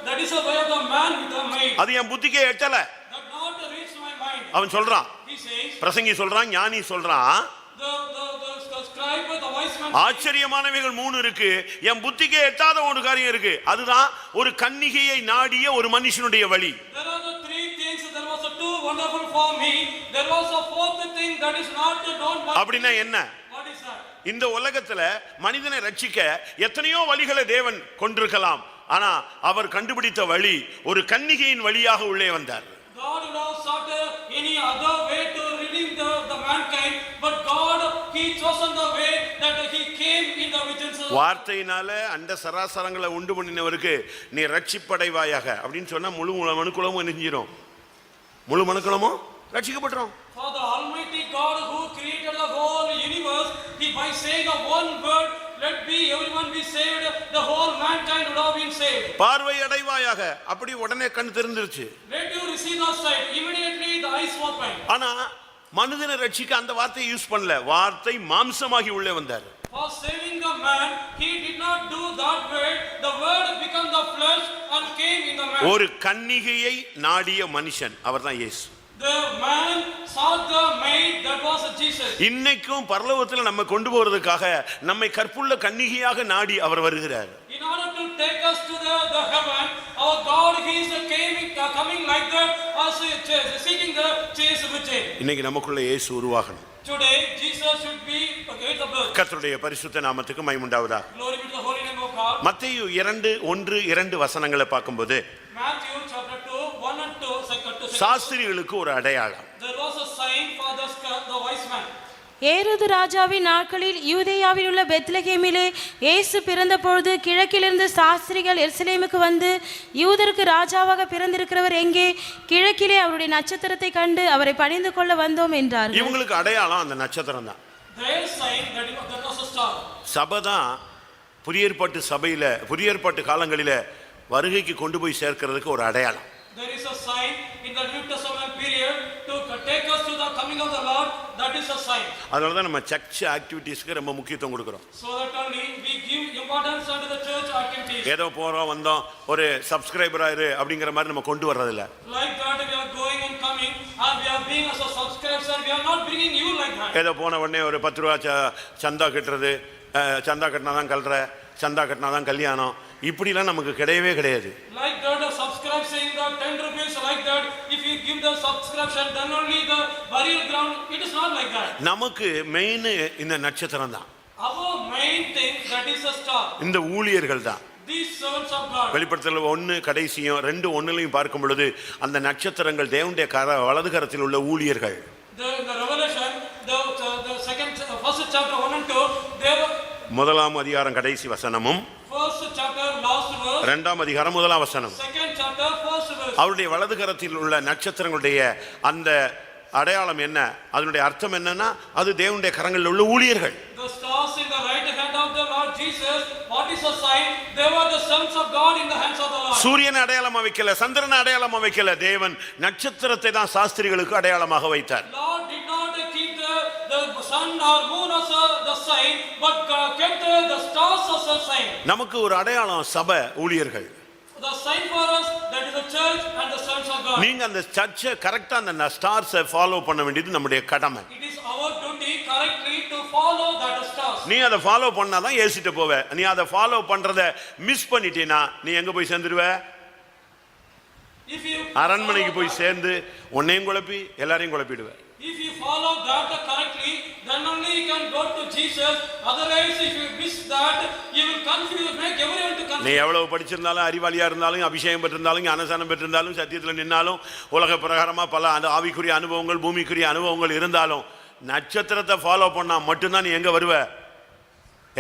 Speaker 3: that is a way of the man with the maid.
Speaker 1: அது என் புத்திக்கே எட்டல.
Speaker 3: That not reach my mind.
Speaker 1: அவன் சொல்றான்,
Speaker 3: He says,
Speaker 1: பிரசங்கி சொல்றான், ஞானி சொல்றான்,
Speaker 3: the scribe, the wise man.
Speaker 1: ஆச்சரியமானவைகள் 3 இருக்கு, என் புத்திக்கே எட்டாத ஒரு காரியம் இருக்கு. அதுதான் ஒரு கன்னிகையை நாடிய ஒரு மனுஷனுடைய வழி.
Speaker 3: There are the 3 things. There was a 2 wonderful for me. There was a fourth thing that is not known by.
Speaker 1: அப்படினா என்ன?
Speaker 3: What is that?
Speaker 1: இந்த உலகத்துல மனிதனை ரட்சிக்க எத்தனையோ வழிகளை தேவன் கொண்டிருக்கலாம். ஆனா அவர் கண்டுபிடித்த வழி ஒரு கன்னிகையின் வழியாக உள்ளே வந்தார்.
Speaker 3: God would have sought any other way to redeem the mankind, but God, he chosen the way that he came in the witness.
Speaker 1: வார்த்தையினால அந்த சராசரங்களை உண்டு பண்ணினவருக்கு நீ ரட்சிப்படைவாயாக அப்படின்னு சொன்னா முழு மனுக்குலமும் நெஞ்சிரும். முழு மனுக்குலமும் ரட்சிக்கப்பட்டுரும்.
Speaker 3: For the Almighty God who created the whole universe, he by saying a one word, let be everyone be saved, the whole mankind would have been saved.
Speaker 1: பார்வை அடைவாயாக, அப்படி உடனே கண் திறந்துருச்சு.
Speaker 3: Let you receive the sight, immediately the eyes opened.
Speaker 1: ஆனா மனிதனை ரட்சிக்க அந்த வார்த்தையை யூஸ் பண்ணல. வார்த்தை மாம்சமாகி உள்ளே வந்தார்.
Speaker 3: For saving the man, he did not do that word. The word became the flesh and came in the man.
Speaker 1: ஒரு கன்னிகையை நாடிய மனுஷன் அவர்தான் இயேசு.
Speaker 3: The man sought the maid, that was Jesus.
Speaker 1: இன்னைக்கும் பரலோகத்தில் நம்ம கொண்டு போறதுக்காக நம்மை கற்புள்ள கன்னிகையாக நாடி அவர் வருகிறார்.
Speaker 3: In order to take us to the heaven, our God, he is coming like that, also seeking the chaste virgin.
Speaker 1: இன்னைக்கு நமக்குள்ள இயேசு உருவாகணும்.
Speaker 3: Today Jesus should be at the birth.
Speaker 1: கர்த்தருடைய பரிசுத்த நாமத்துக்கு மகிமை உண்டாவதாக.
Speaker 3: Glory be to the holy name of God.
Speaker 1: மத்தேயு 2:1-2 வசனங்களை பார்க்கும்போது
Speaker 3: Matthew chapter 2, 1 and 2, second to second.
Speaker 1: சாஸ்திரிகளுக்கு ஒரு அடையாளம்.
Speaker 3: There was a sign for the wise man.
Speaker 2: ஏரோது ராஜாவின் நாட்களில் யூதேயாவில் உள்ள பெத்லகேமிலே இயேசு பிறந்தபொழுது கிழக்கிலிருந்து சாஸ்திரிகள் எருசலேமுக்கு வந்து, யூதருக்கு ராஜாவாக பிறந்திருக்கிறவர் எங்கே? கிழக்கிலே அவருடைய நட்சத்திரத்தை கண்டு அவரை பணிந்து கொள்ள வந்தோம் என்றார்கள்.
Speaker 1: இவங்களுக்கு அடையாளம் அந்த நட்சத்திரம் தான்.
Speaker 3: Their sign that was a star.
Speaker 1: சபை தான் புதிய ஏற்பாட்டு சபையில புதிய ஏற்பாட்டு காலங்களில வருகைக்கு கொண்டு போய் சேர்க்கிறதுக்கு ஒரு அடையாளம்.
Speaker 3: There is a sign in the New Testament period to take us to the coming of the Lord. That is a sign.
Speaker 1: அதனால தான் நம்ம சர்ச் ஆக்டிவிட்டீஸ்க்கு ரொம்ப முக்கியத்துவம் கொடுக்கிறோம்.
Speaker 3: So that only we give importance to the church activities.
Speaker 1: ஏதோ போறோம் வந்தோம் ஒரு சப்ஸ்கிரைபரா இரு அப்படிங்கிற மாதிரி நம்ம கொண்டு வர்றது இல்ல.
Speaker 3: Like that we are going and coming and we are being as a subscriber. We are not bringing you like that.
Speaker 1: ஏதோ போன உடனே ஒரு 10 ரூபாய் சந்தா கட்டுறது, சந்தா கட்டினாதான் கல்ற, சந்தா கட்டினாதான் கல்யாணம், இப்படிலாம் நமக்கு கிடையவே கிடையாது.
Speaker 3: Like that a subscribe saying that 10 rupees like that, if you give the subscription then only the burial ground, it is not like that.
Speaker 1: நமக்கு மெயின் இந்த நட்சத்திரம் தான்.
Speaker 3: Our main thing that is a star.
Speaker 1: இந்த ஊழியர்கள் தான்.
Speaker 3: These servants of God.
Speaker 1: வெளிப்படுத்தல் 1 கடைசியும் 2:1 பார்க்கும் பொழுது அந்த நட்சத்திரங்கள் தேவனுடைய வலது கரத்தில் உள்ள ஊழியர்கள்.
Speaker 3: The Revelation, the first chapter 1 and 2, they were
Speaker 1: முதலாம் அதிகாரம் கடைசி வசனமும்
Speaker 3: first chapter last verse,
Speaker 1: இரண்டாம் அதிகாரம் முதலாம் வசனம்.
Speaker 3: second chapter first verse.
Speaker 1: அவருடைய வலது கரத்தில் உள்ள நட்சத்திரங்களுடைய அந்த அடையாளம் என்ன, அதனுடைய அர்த்தம் என்னன்னா அது தேவனுடைய கரங்களில் உள்ள ஊழியர்கள்.
Speaker 3: The stars in the right hand of the Lord Jesus, what is a sign? They were the sons of God in the hands of the Lord.
Speaker 1: சூரியன் அடையாளமா வைக்கல, சந்திரன் அடையாளமா வைக்கல, தேவன் நட்சத்திரத்தை தான் சாஸ்திரிகளுக்கு அடையாளமாக வைத்தார்.
Speaker 3: Lord did not keep the sun or moon as the sign, but kept the stars as a sign.
Speaker 1: நமக்கு ஒரு அடையாளம் சபை ஊழியர்கள்.
Speaker 3: The sign for us, that is the church and the sons of God.
Speaker 1: நீங்க அந்த சர்ச்சை கரெக்டா அந்த ஸ்டார்ஸை ஃபாலோ பண்ண வேண்டியது நம்முடைய கடமை.
Speaker 3: It is our duty correctly to follow that stars.
Speaker 1: நீ அதை ஃபாலோ பண்ணாதான் ஏசிட்டு போவ. நீ அதை ஃபாலோ பண்றத மிஸ் பண்ணிட்டீனா நீ எங்க போய் சேர்ந்துருவ?
Speaker 3: If you
Speaker 1: அரண்மனைக்கு போய் சேர்ந்து உன்னையும் குழப்பி எல்லாரையும் குழப்பிடுவ.
Speaker 3: If you follow that correctly, then only you can go to Jesus. Otherwise, if you miss that, you will confuse, make everyone to confuse.
Speaker 1: நீ எவ்வளவு படிச்சிருந்தாலும் அறிவாளியா இருந்தாலும் அபிஷேகம் பெற்றிருந்தாலும் ஞானசானம் பெற்றிருந்தாலும் சத்தியத்தில் நின்னாலும் உலக பிரகாரமா பல ஆவிக்குரிய அனுபவங்கள் பூமிக்குரிய அனுபவங்கள் இருந்தாலும் நட்சத்திரத்தை ஃபாலோ பண்ணா மட்டும்தான் நீ எங்க வருவ?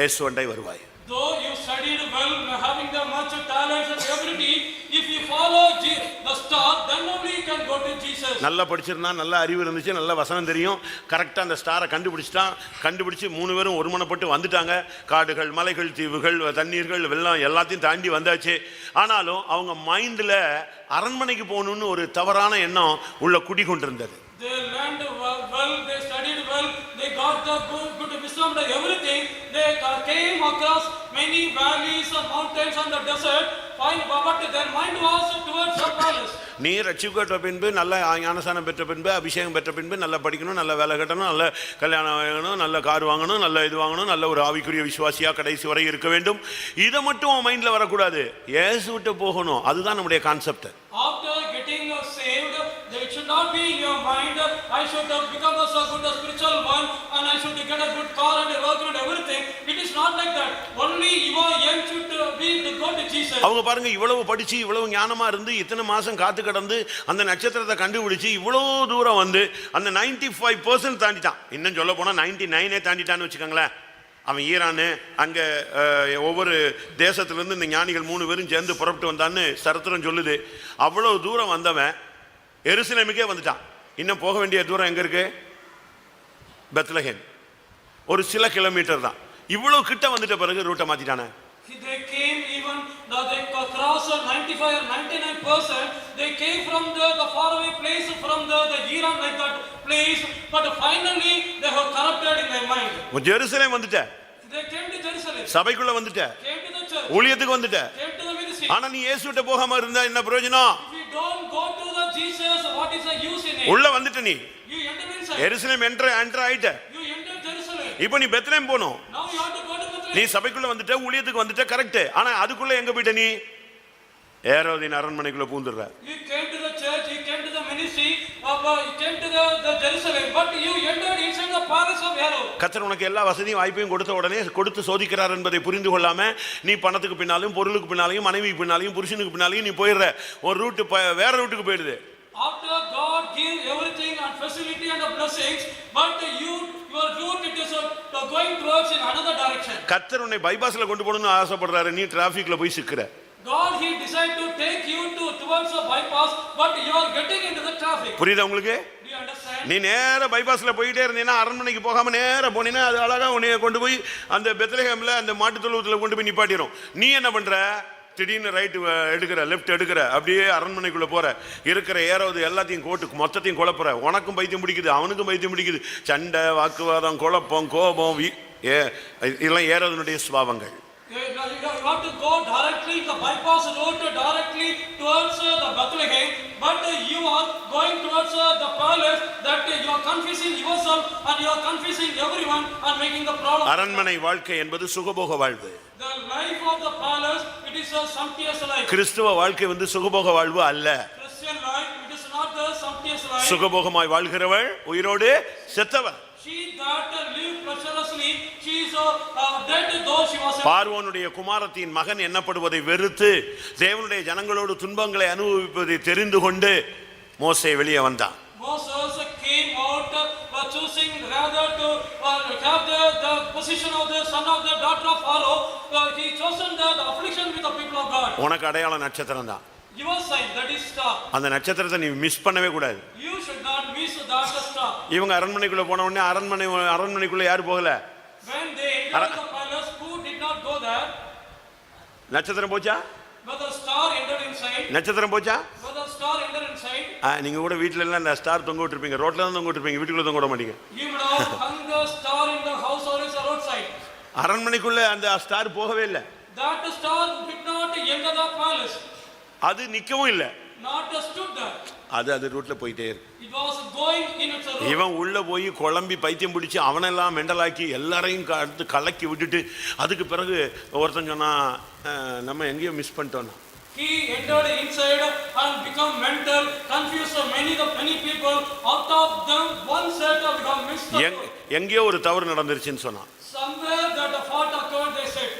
Speaker 1: இயேசுவண்டை வருவாய்.
Speaker 3: Though you studied well, having the much talents and ability, if you follow the star, then only you can go to Jesus.
Speaker 1: நல்லா படிச்சிருந்தா, நல்ல அறிவு இருந்துச்சு, நல்ல வசனம் தெரியும், கரெக்டா அந்த ஸ்டாரை கண்டுபிடிச்சு 3 பேரும் ஒருமனப்பட்டு வந்துட்டாங்க. காடுகள், மலைகள், தீவுகள், தண்ணீர்கள், வெள்ளம் எல்லாத்தையும் தாண்டி வந்தாச்சு. ஆனாலும் அவங்க மைண்ட்ல அரண்மனைக்கு போகணும்னு ஒரு தவறான எண்ணம் உள்ள குடிகொண்டிருந்தது.
Speaker 3: They learned well, they studied well, they got the good wisdom and everything. They came across many valleys and mountains and the desert, but their mind was towards the palace.
Speaker 1: நீ ரட்சிக்கப்பட்ட பின்பு, நல்ல ஞானசானம் பெற்ற பின்பு, அபிஷேகம் பெற்ற பின்பு, நல்லா படிக்கணும், நல்ல வேலை கட்டணும், நல்ல கல்யாணம் ஆகணும், நல்ல கார் வாங்கணும், நல்ல இது வாங்கணும், நல்ல ஒரு ஆவிக்குரிய விசுவாசியா கடைசி வரை இருக்க வேண்டும். இதை மட்டும் உன் மைண்ட்ல வரக்கூடாது. இயேசு விட்டு போகணும். அதுதான் நம்முடைய concept.
Speaker 3: After getting saved, it should not be in your mind, I should become a good spiritual one and I should get a good car and a work and everything. It is not like that. Only your aim should be to go to Jesus.
Speaker 1: அவங்க பாருங்க, இவ்வளவு படிச்சு இவ்வளவு ஞானமா இருந்து இத்தனை மாசம் காத்து கடந்து அந்த நட்சத்திரத்தை கண்டுபிடிச்சு இவ்வளவு தூரம் வந்து அந்த 95% தாண்டிட்டான். இன்னும் சொல்ல போனா 99 தாண்டிட்டான்னு வச்சுக்கோங்களேன். அவன் ஈரானு அங்கே ஒவ்வொரு தேசத்துலேருந்து இந்த ஞானிகள் 3 பேரும் சேர்ந்து புறப்பட்டு வந்தான்னு சரித்திரம் சொல்லுது. அவ்வளோ தூரம் வந்தவன் எருசலேமுக்கே வந்துட்டான். இன்னும் போக வேண்டிய தூரம் எங்கே இருக்கு? பெத்லகேம். ஒரு சில கிலோமீட்டர் தான். இவ்வளோ கிட்ட வந்துட்ட பிறகு ரூட்டை மாற்றிட்டானே.
Speaker 3: They came even, they crossed 95 or 99%. They came from the faraway place, from the Iran like that place, but finally they were corrupted in their mind.
Speaker 1: Jerusalem வந்துட்ட.
Speaker 3: They came to Jerusalem.
Speaker 1: சபைக்குள்ள வந்துட்ட.
Speaker 3: Came to the church.
Speaker 1: ஊழியத்துக்கு வந்துட்ட.
Speaker 3: Came to the ministry.
Speaker 1: ஆனா நீ இயேசுவிட்ட போகாம இருந்தா என்ன பிரயோஜனம்?
Speaker 3: If you don't go to the Jesus, what is the use in it?
Speaker 1: உள்ள வந்துட்ட நீ.
Speaker 3: You enter inside.
Speaker 1: Jerusalem enter ஆயிட்ட.
Speaker 3: You enter Jerusalem.
Speaker 1: இப்போ நீ பெத்லகேம் போணும்.
Speaker 3: Now you have to go to Bethlehem.
Speaker 1: நீ சபைக்குள்ள வந்துட்ட, ஊழியத்துக்கு வந்துட்ட, கரெக்ட். ஆனா அதுக்குள்ள எங்க போயிட்ட நீ? ஏரோதின் அரண்மனைக்குள்ள பூந்துடுற.
Speaker 3: You came to the church, you came to the ministry, you came to the Jerusalem, but you entered inside the palace of Herod.
Speaker 1: கர்த்தர் உனக்கு எல்லா வசதியும் வாய்ப்பையும் கொடுத்த உடனே கொடுத்து சோதிக்கிறார் என்பதை புரிந்து கொள்ளாம நீ பணத்துக்கு பின்னாலும், பொருளுக்கு பின்னாலையும், மனைவிக்கு பின்னாலையும், புருஷனுக்கு பின்னாலையும் நீ போயிடுற. ஒரு ரூட் வேற ரூட்டுக்கு போயிடுது.
Speaker 3: After God gave everything and facility and the blessings, but your route it is going towards in another direction.
Speaker 1: கர்த்தர் உன்னை பைபாஸ்ல கொண்டு போகணும்னு ஆசைப்படுறாரு. நீ டிராபிக்ல போய் சிக்குற.
Speaker 3: God, he decided to take you towards the bypass, but you are getting into the traffic.
Speaker 1: புரியுதா உங்களுக்கு?
Speaker 3: Do you understand?
Speaker 1: நீ நேர பைபாஸ்ல போயிட்டே இருந்தீனா, அரண்மனைக்கு போகாம நேர போனீனா அது அழகா உன்னை கொண்டு போய் அந்த பெத்லகேம்ல அந்த மாட்டு தொழுவத்துல கொண்டு போய் நிப்பாட்டிரும். நீ என்ன பண்ற? திடீர்னு ரைட் எடுக்கிற, லெஃப்ட் எடுக்கிற, அப்படியே அரண்மனைக்குள்ள போற. இருக்கிற ஏறாவது எல்லாத்தையும் கோட்டு மொத்தத்தையும் குழப்புற. உனக்கும் பைத்தியம் பிடிக்குது, அவனுக்கும் பைத்தியம் பிடிக்குது. சண்டை, வாக்குவாதம், குழப்பம், கோபம், இதெல்லாம் ஏறாவதுனுடைய சுபாவங்கள்.
Speaker 3: You have to go directly, the bypass road directly towards the Bethlehem, but you are going towards the palace, that you are confusing yourself and you are confusing everyone and making the problem.
Speaker 1: அரண்மனை வாழ்க்கை என்பது சுகபோக வாழ்வு.
Speaker 3: The life of the palace, it is a sumptuous life.
Speaker 1: கிறிஸ்துவ வாழ்க்கை வந்து சுகபோக வாழ்வு அல்ல.
Speaker 3: Christian life, it is not the sumptuous life.
Speaker 1: சுகபோகமாய் வாழ்கிறவள் உயிரோடு செத்தவள்.
Speaker 3: She that lived pleasurelessly, she is dead though she was.
Speaker 1: பார்வோனுடைய குமாரத்தின் மகன் என்னப்படுவதை வெறுத்து தேவனுடைய ஜனங்களோடு துன்பங்களை அனுபவிப்பதை தெரிந்து கொண்டு மோசே வெளியே வந்தான்.
Speaker 3: Moses came out choosing rather to have the position of the son of the daughter of Pharaoh. He chosen the affliction with the people of God.
Speaker 1: உனக்கு அடையாளம் நட்சத்திரம் தான்.
Speaker 3: Your sign, that is star.
Speaker 1: அந்த நட்சத்திரத்தை நீ மிஸ் பண்ணவே கூடாது.
Speaker 3: You should not miss that star.
Speaker 1: இவங்க அரண்மனைக்குள்ள போன உடனே அரண்மனைக்குள்ள யாரு போகல?
Speaker 3: When they entered the palace, who did not go there?
Speaker 1: நட்சத்திரம் போச்சா?
Speaker 3: But the star entered inside.
Speaker 1: நட்சத்திரம் போச்சா?
Speaker 3: But the star entered inside.
Speaker 1: நீங்க கூட வீட்ல எல்லாம் இந்த ஸ்டார் தொங்க விட்டுருப்பீங்க. ரோட்ல தான் தொங்க விட்டுருப்பீங்க, வீட்டுக்குள்ள தொங்க விட மாட்டீங்க.
Speaker 3: You would have hung the star in the house or in the roadside.
Speaker 1: அரண்மனைக்குள்ள அந்த ஸ்டார் போகவே இல்லை.
Speaker 3: That star did not enter the palace.
Speaker 1: அது நிக்கவும் இல்லை.
Speaker 3: Not stood there.
Speaker 1: அது ரூட்ல போயிட்டே இருக்கு.
Speaker 3: It was going in its route.
Speaker 1: இவன் உள்ள போய் குழம்பி பைத்தியம் பிடிச்சி அவனெல்லாம் மெண்டலாக்கி எல்லாரையும் கலக்கி விட்டுட்டு அதுக்கு பிறகு ஒருத்தன் சொன்னா நம்ம எங்கேயோ மிஸ் பண்ணிட்டோம்.
Speaker 3: He entered inside and become mental, confused many people. Out of them, one set of become missed.
Speaker 1: எங்கேயோ ஒரு தவறு நடந்துருச்சுன்னு சொன்னான்.
Speaker 3: Somewhere that a fault occurred, they said.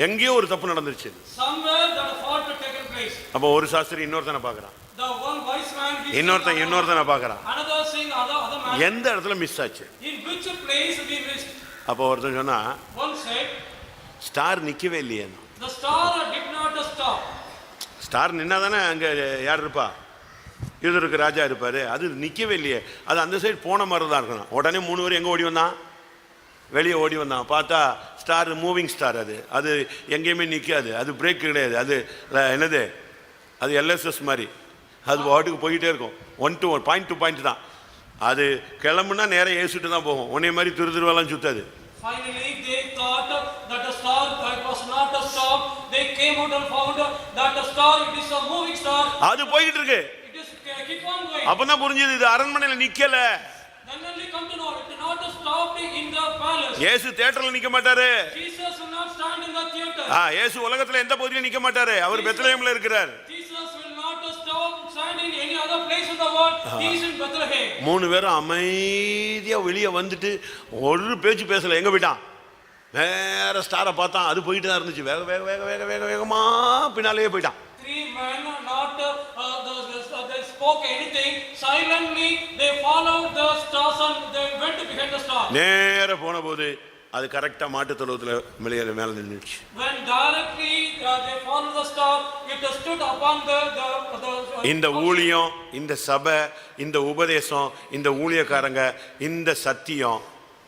Speaker 1: எங்கேயோ ஒரு தப்பு நடந்துருச்சு.
Speaker 3: Somewhere that a fault had taken place.
Speaker 1: அப்போ ஒரு சாஸ்திரி இன்னொருத்தனை பார்க்கறான்.
Speaker 3: The one wise man,
Speaker 1: இன்னொருத்தனை பார்க்கறான்.
Speaker 3: Another seeing other man.
Speaker 1: எந்த இடத்துல மிஸ் ஆச்சு?
Speaker 3: In which place we missed?
Speaker 1: அப்போ ஒருத்தன் சொன்னா,
Speaker 3: One said,
Speaker 1: ஸ்டார் நிக்கவே இல்லையே.
Speaker 3: the star did not stop.
Speaker 1: Star நின்னாதானே அங்க யார் இருப்பா? யூதருக்கு ராஜா இருப்பாரு. அது நிக்கவே இல்லையே. அது அந்த சைடு போன மாதிரி தான் இருக்கணும். உடனே 3 பேர் எங்க ஓடி வந்தான்? வெளியே ஓடி வந்தான். பார்த்தா ஸ்டார் மூவிங் ஸ்டார். அது எங்கேயுமே நிற்காது. அது பிரேக் கிடையாது. அது என்னது, அது எல்எஸ்எஸ் மாதிரி. அது வாட்டுக்கு போயிட்டே இருக்கும். 1 to 1 பாயிண்ட் டு பாயிண்ட் தான். அது கிளம்புனா நேரம் ஏசிட்டு தான் போகும். உன்னை மாதிரி திருவெல்லாம் சுத்தாது.
Speaker 3: Finally, they thought that the star was not a stop. They came out and found that the star, it is a moving star.
Speaker 1: அது போயிட்டு இருக்கு.
Speaker 3: It is keep on going.
Speaker 1: அப்பதான் புரிஞ்சது இது அரண்மனையில நிக்கல.
Speaker 3: Then only come to know it is not stopped in the palace.
Speaker 1: இயேசு தியேட்டர்ல நிக்க மாட்டாரு.
Speaker 3: Jesus will not stand in the theater.
Speaker 1: இயேசு உலகத்துல எந்த பகுதியிலும் நிக்க மாட்டாரு. அவர் பெத்லகேம்ல இருக்கிறார்.
Speaker 3: Jesus will not stop standing in any other place in the world. He is in Bethlehem.
Speaker 1: 3 பேரும் அமைதியா வெளியே வந்துட்டு ஒரு பேச்சு பேசல. எங்க போயிட்டான்? வேற ஸ்டாரை பார்த்தான். அது போயிட்டு தான் இருந்துச்சு. வேக வேக வேக வேக வேக வேகமா பின்னாலேயே போயிட்டான்.
Speaker 3: 3 men not they spoke anything. Silently they followed the stars and they went behind the star.
Speaker 1: நேர போன போது அது கரெக்டா மாட்டு தொழுவத்துல மேல நின்னுச்சு.
Speaker 3: When directly they followed the star, it stood upon the
Speaker 1: இந்த ஊழியம், இந்த சபை, இந்த உபதேசம், இந்த ஊழியக்காரங்க, இந்த சத்தியம்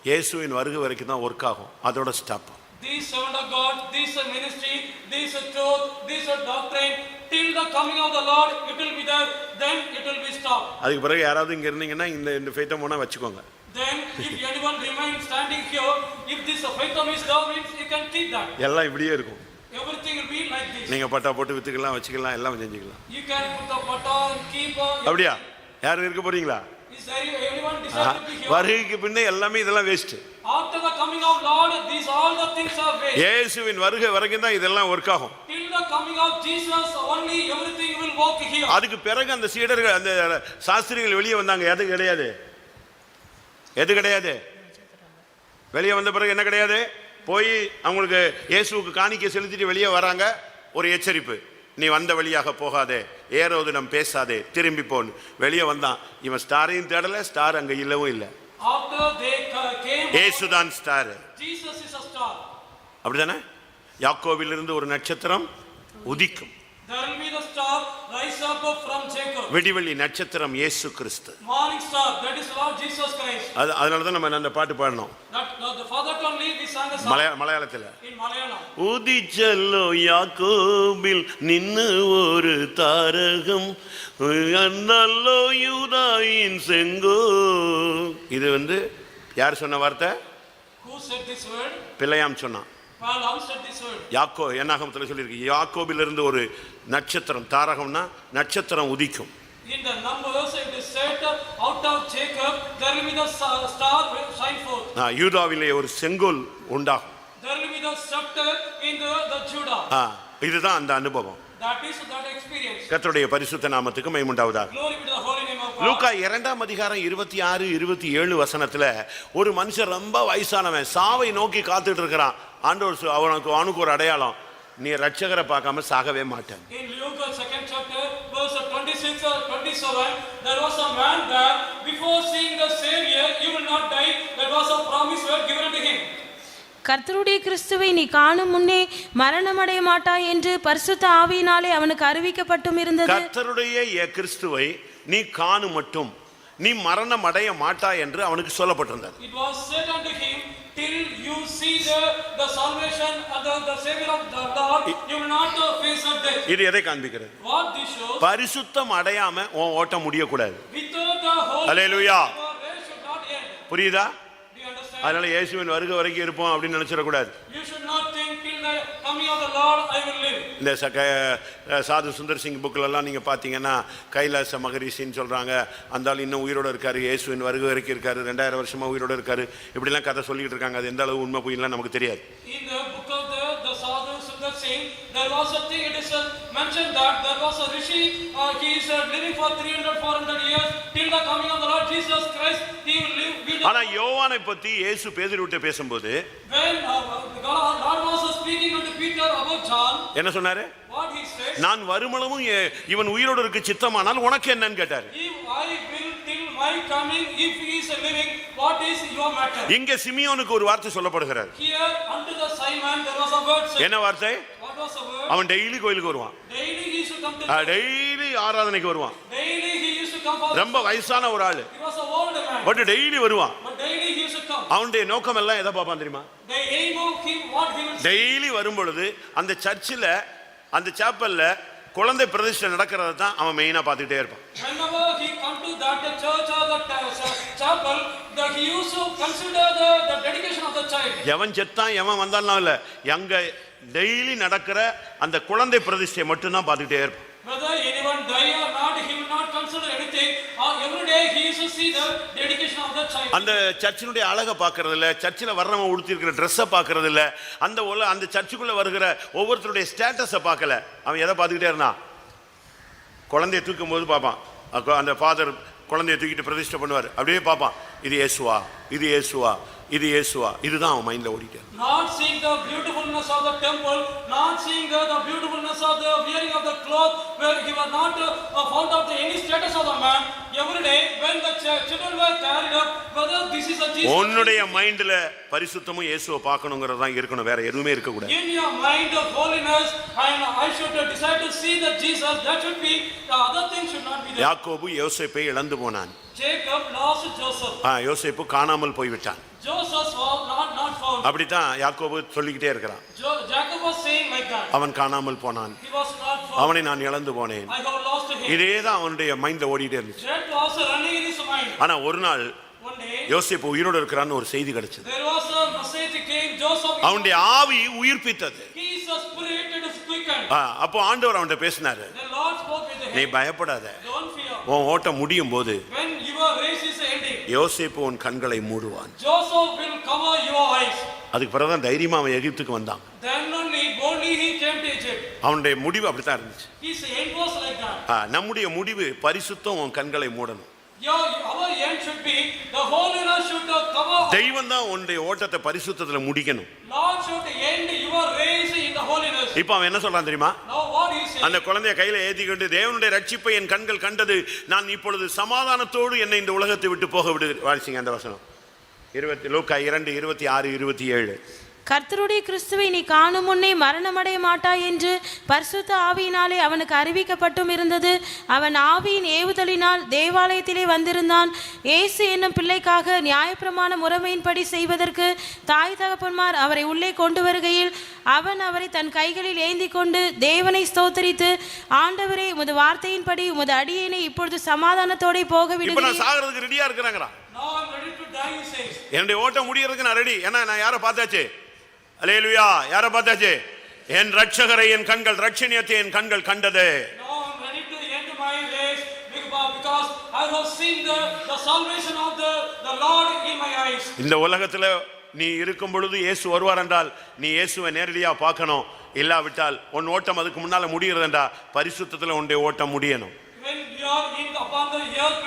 Speaker 1: இயேசுவின் வருகை வரைக்கும் தான் ஒர்க் ஆகும். அதோட stop.
Speaker 3: These servant of God, this ministry, this truth, this doctrine, till the coming of the Lord, it will be there. Then it will be stopped.
Speaker 1: அதுக்கு பிறகு யாராவது இங்க இருந்தீங்கன்னா இந்த ஃபெய்த்தை போனா வச்சுக்கோங்க.
Speaker 3: Then if anyone remains standing here, if this faith is there, you can keep that.
Speaker 1: எல்லாம் இப்படியே இருக்கும்.
Speaker 3: Everything will be like this.
Speaker 1: நீங்க பட்டா போட்டு வித்துக்கலாம், வச்சுக்கலாம், எல்லாம் செஞ்சுக்கலாம்.
Speaker 3: You can put the pata and keep.
Speaker 1: அப்படியா? யாரும் இருக்க போறீங்களா?
Speaker 3: Is there anyone decide to be here?
Speaker 1: வருகைக்கு பின்னே எல்லாமே இதெல்லாம் waste.
Speaker 3: After the coming of Lord, these all the things are waste.
Speaker 1: இயேசுவின் வருகை வரைக்கும் தான் இதெல்லாம் ஒர்க் ஆகும்.
Speaker 3: Till the coming of Jesus, only everything will work here.
Speaker 1: அதுக்கு பிறகு அந்த சீடர்கள், அந்த சாஸ்திரிகள் வெளியே வந்தாங்க. எது கிடையாது? வெளியே வந்த பிறகு என்ன கிடையாது? போய் அவங்களுக்கு இயேசுவுக்கு காணிக்கை செலுத்திட்டு வெளியே வராங்க. ஒரு எச்சரிப்பு, நீ வந்த வழியாக போகாதே, ஏரோதிடம் பேசாதே, திரும்பி போன்னு. வெளியே வந்தான். இவன் ஸ்டாரையும் தேடல, ஸ்டார் அங்க இல்லவும் இல்லை.
Speaker 3: After they came,
Speaker 1: இயேசுதான் star.
Speaker 3: Jesus is a star.
Speaker 1: அப்படிதானே? யாக்கோபிலிருந்து ஒரு நட்சத்திரம் உதிக்கும்.
Speaker 3: There will be the star rise up from Jacob.
Speaker 1: விடிவெள்ளி நட்சத்திரம் இயேசு கிறிஸ்து.
Speaker 3: Morning star, that is Lord Jesus Christ.
Speaker 1: அதனால தான் நம்ம அந்த பாட்டு பாடணும்.
Speaker 3: The father only we sang a song.
Speaker 1: மலையாளத்துல.
Speaker 3: In Malayalam.
Speaker 1: உதிச்சல்லோ யாக்கோபில் நின்னு ஒரு தாரகம், அண்ணல்லோ யூதாயின் செங்கோ. இது யார் சொன்ன வார்த்தை?
Speaker 3: Who said this word?
Speaker 1: பிள்ளையாம் சொன்னான்.
Speaker 3: Balaam said this word.
Speaker 1: யாக்கோ என்னாகமத்துல சொல்லியிருக்கு. யாக்கோபிலிருந்து ஒரு நட்சத்திரம், தாரகம்னா நட்சத்திரம் உதிக்கும்.
Speaker 3: In the Numbers it is said, out of Jacob there will be the star will shine forth.
Speaker 1: யூதாவிலே ஒரு செங்கோல் உண்டாகும்.
Speaker 3: There will be the scepter in the Judah.
Speaker 1: இதுதான் அந்த அனுபவம்.
Speaker 3: That is that experience.
Speaker 1: கர்த்தருடைய பரிசுத்த நாமத்துக்கு மகிமை உண்டாவதாக.
Speaker 3: Glory be to the holy name of God.
Speaker 1: லூக்கா 2ஆம் அதிகாரம் 26, 27 வசனத்துல ஒரு மனுஷன் ரொம்ப வயசானவன் சாவை நோக்கி காத்துட்டு இருக்கிறான். ஆண்டவர் அவனுக்கு ஒரு அடையாளம், நீ ரட்சகரை பார்க்காம சாகவே மாட்டேன்.
Speaker 3: In Luke 2nd chapter verse 26 or 27, there was a man there, before seeing the Savior you will not die. That was a promise word given to him.
Speaker 2: கர்த்தருடைய கிறிஸ்துவை நீ காணும் முன்னே மரணமடைய மாட்டாய் என்று பரிசுத்த ஆவியினாலே அவனுக்கு அறிவிக்கப்பட்டும் இருந்தது.
Speaker 1: கர்த்தருடைய கிறிஸ்துவை நீ காணும் மட்டும் நீ மரணம் அடைய மாட்டாய் என்று அவனுக்கு சொல்லப்பட்டிருந்தது.
Speaker 3: It was said unto him, till you see the salvation and the Savior of the Lord, you will not face a death.
Speaker 1: இது எதை காண்பிக்கிறது?
Speaker 3: What this shows?
Speaker 1: பரிசுத்தம் அடையாம உன் ஓட்ட முடிய கூடாது.
Speaker 3: Without the Holy
Speaker 1: hallelujah.
Speaker 3: Spirit, your race should not end.
Speaker 1: புரியுதா?
Speaker 3: Do you understand?
Speaker 1: அதனால இயேசுவின் வருகை வரைக்கும் இருப்போம் அப்படின்னு நினைச்சிட கூடாது.
Speaker 3: You should not think till the coming of the Lord I will live.
Speaker 1: இந்த சாது சுந்தர் சிங் புக்ல எல்லாம் நீங்க பாத்தீங்கன்னா கைலாச மகரிஷின்னு சொல்றாங்க. அந்த ஆள் இன்னும் உயிரோட இருக்காரு, இயேசுவின் வருகை வரைக்கும் இருக்காரு, 2000 வருஷமா உயிரோட இருக்காரு, இப்படி எல்லாம் கதை சொல்லிட்டு இருக்காங்க. அது எந்த அளவு உண்மை பொய்லாம் நமக்கு தெரியாது.
Speaker 3: In the book of the Sadhu Sundar were seeing, there was a thing, it is mentioned that there was a rishi, he is living for 300-400 years till the coming of the Lord Jesus Christ. He will live.
Speaker 1: ஆனா யோவானை பத்தி இயேசு பேதுருவிட்ட பேசும்போது
Speaker 3: When Lord was speaking unto Peter about John,
Speaker 1: என்ன சொன்னாரு?
Speaker 3: what he said,
Speaker 1: நான் வருமளவும் இவன் உயிரோடு இருக்க சித்தமானால் உனக்கு என்னன்னு கேட்டாரு.
Speaker 3: if I will till my coming, if he is living, what is your matter?
Speaker 1: இங்க சிமியோனுக்கு ஒரு வார்த்தை சொல்லப்படுகிறது.
Speaker 3: Here unto the Simon there was a word said.
Speaker 1: என்ன வார்த்தை?
Speaker 3: What was the word?
Speaker 1: அவன் டெய்லி கோயிலுக்கு வருவான்.
Speaker 3: Daily he used to come to
Speaker 1: daily ஆராதனைக்கு வருவான்.
Speaker 3: Daily he used to come for.
Speaker 1: ரொம்ப வயசான ஒரு ஆளு.
Speaker 3: He was a old man.
Speaker 1: But daily வருவான்.
Speaker 3: But daily he used to come.
Speaker 1: அவனுடைய நோக்கம் எல்லாம் எதை பார்ப்பான் தெரியுமா?
Speaker 3: The aim of him, what he will say.
Speaker 1: Daily வரும் பொழுது அந்த சர்ச்சில் அந்த சாப்பல்ல குழந்தை பிரதிஷ்டை நடக்கிறத தான் அவன் மெயினா பார்த்துக்கிட்டே இருப்பான்.
Speaker 3: Whenever he come to that church or the chapel, that he used to consider the dedication of the child.
Speaker 1: எவன் செத்தான் எவன் வந்தாலும் இல்ல, அங்க டெய்லி நடக்கிற அந்த குழந்தை பிரதிஷ்டை மட்டும் தான் பார்த்துக்கிட்டே இருப்பான்.
Speaker 3: Whether anyone die or not, he will not consider anything. Every day he used to see the dedication of the child.
Speaker 1: அந்த சர்ச்சினுடைய அழகை பார்க்கறது இல்ல, சர்ச்சில் வர்றவன் உடுத்திருக்கிற ட்ரெஸ்ஸை பார்க்கறது இல்ல, அந்த சர்ச்சுக்குள்ள வருகிற ஒவ்வொருத்தருடைய ஸ்டேட்டஸை பார்க்கல. அவன் எதை பார்த்துக்கிட்டே இருந்தான்? குழந்தைய தூக்கும் போது பார்ப்பான். அந்த ஃபாதர் குழந்தைய தூக்கிட்டு பிரதிஷ்டை பண்ணுவார், அப்படியே பார்ப்பான், இது இயேசுவா, இது இயேசுவா, இது இயேசுவா. இதுதான் அவன் மைண்ட்ல ஓடிட்டு.
Speaker 3: Not seeing the beautifulness of the temple, not seeing the beautifulness of the wearing of the cloth, where he was not found out any status of the man. Every day when the children were carried up, whether this is a Jesus.
Speaker 1: உன்னுடைய மைண்ட்ல பரிசுத்தமும் இயேசுவை பார்க்கணுங்கிறது தான் இருக்கணும், வேற எதுவுமே இருக்க கூடாது.
Speaker 3: In your mind of holiness, and I should decide to see the Jesus, that should be, the other thing should not be there.
Speaker 1: யாக்கோபு யோசேப்பை இழந்து போனான்.
Speaker 3: Jacob lost Joseph.
Speaker 1: யோசேப்பு காணாமல் போய்விட்டான்.
Speaker 3: Joseph was not found.
Speaker 1: அப்படித்தான் யாக்கோபு சொல்லிக்கிட்டே இருக்கிறான்.
Speaker 3: Jacob was saying like that.
Speaker 1: அவன் காணாமல் போனான்,
Speaker 3: He was not found.
Speaker 1: அவனை நான் இழந்து போனேன்.
Speaker 3: I have lost him.
Speaker 1: இதேதான் அவனுடைய மைண்ட்ல ஓடிட்டே இருந்துச்சு.
Speaker 3: That was running in his mind.
Speaker 1: ஆனா ஒரு நாள்
Speaker 3: One day,
Speaker 1: யோசேப்பு உயிரோடு இருக்கிறான்னு ஒரு செய்தி கிடைச்சது.
Speaker 3: there was a message came. Joseph,
Speaker 1: அவனுடைய ஆவி உயிர்ப்பித்தது.
Speaker 3: his spirit is quickened.
Speaker 1: அப்போ ஆண்டவர் அவன்கிட்ட பேசினாரு,
Speaker 3: The Lord spoke with him.
Speaker 1: நீ பயப்படாத,
Speaker 3: Don't fear.
Speaker 1: உன் ஓட்டம் முடியும் போது
Speaker 3: When your race is ending,
Speaker 1: யோசேப்பு உன் கண்களை மூடுவான்.
Speaker 3: Joseph will cover your eyes.
Speaker 1: அதுக்கு பிறகுதான் தைரியமா அவன் எகிப்துக்கு வந்தான்.
Speaker 3: Then only boldly he came to Egypt.
Speaker 1: அவனுடைய முடிவு அப்படித்தான் இருந்துச்சு.
Speaker 3: His end was like that.
Speaker 1: நம்முடைய முடிவு பரிசுத்தம் உன் கண்களை மூடணும்.
Speaker 3: Our end should be the holiness should cover.
Speaker 1: தெய்வம் தான் உன்னுடைய ஓட்டத்தை பரிசுத்தத்துல முடிக்கணும்.
Speaker 3: Lord should end your race in the holiness.
Speaker 1: இப்போ அவன் என்ன சொல்றான் தெரியுமா?
Speaker 3: Now what he said.
Speaker 1: அந்த குழந்தையை கையில ஏத்திக்கிட்டு, தேவனுடைய ரட்சிப்பை என் கண்கள் கண்டது, நான் இப்பொழுது சமாதானத்தோடு என்னை இந்த உலகத்தை விட்டு போக விடு. வாசிங்க அந்த வசனம். லூக்கா 2:26-27.
Speaker 2: கர்த்தருடைய கிறிஸ்துவை நீ காணும் முன்னே மரணமடைய மாட்டாய் என்று பரிசுத்த ஆவியினாலே அவனுக்கு அறிவிக்கப்பட்டும் இருந்தது. அவன் ஆவியின் ஏவுதலினால் தேவாலயத்திலே வந்திருந்தான். இயேசு என்னும் பிள்ளைக்காக நியாயப்பிரமாண முறைமையின்படி செய்வதற்கு தாய் தகப்பன்மார் அவரை உள்ளே கொண்டு வருகையில் அவன் அவரை தன் கைகளில் ஏந்தி கொண்டு தேவனை ஸ்தோத்தரித்து, ஆண்டவரே, உமது வார்த்தையின்படி உமது அடியேனை இப்பொழுது சமாதானத்தோட போக
Speaker 1: இப்போ நான்
Speaker 2: விடுகிறேன்.
Speaker 1: சாகிறதுக்கு ரெடியா இருக்கிறாங்கடா.
Speaker 3: Now I am ready to die, he says.
Speaker 1: என்னுடைய ஓட்டம் முடியறதுக்கு நான் ரெடி. ஏன்னா நான் யாரை பார்த்தாச்சு? அல்லேலூயா, யாரை பார்த்தாச்சு? என் ரட்சகரை என் கண்கள், ரட்சணியத்தை என் கண்கள் கண்டது.
Speaker 3: Now I am ready to end my race because I have seen the salvation of the Lord in my eyes.
Speaker 1: இந்த உலகத்துல நீ இருக்கும் பொழுது இயேசு வருவார் என்றால் நீ இயேசுவை நேரடியா பார்க்கணும். இல்லாவிட்டால் உன் ஓட்டம் அதுக்கு முன்னால முடியறதுண்டா, பரிசுத்தத்துல உன்னுடைய ஓட்டம் முடியணும்.
Speaker 3: When you are upon the earth,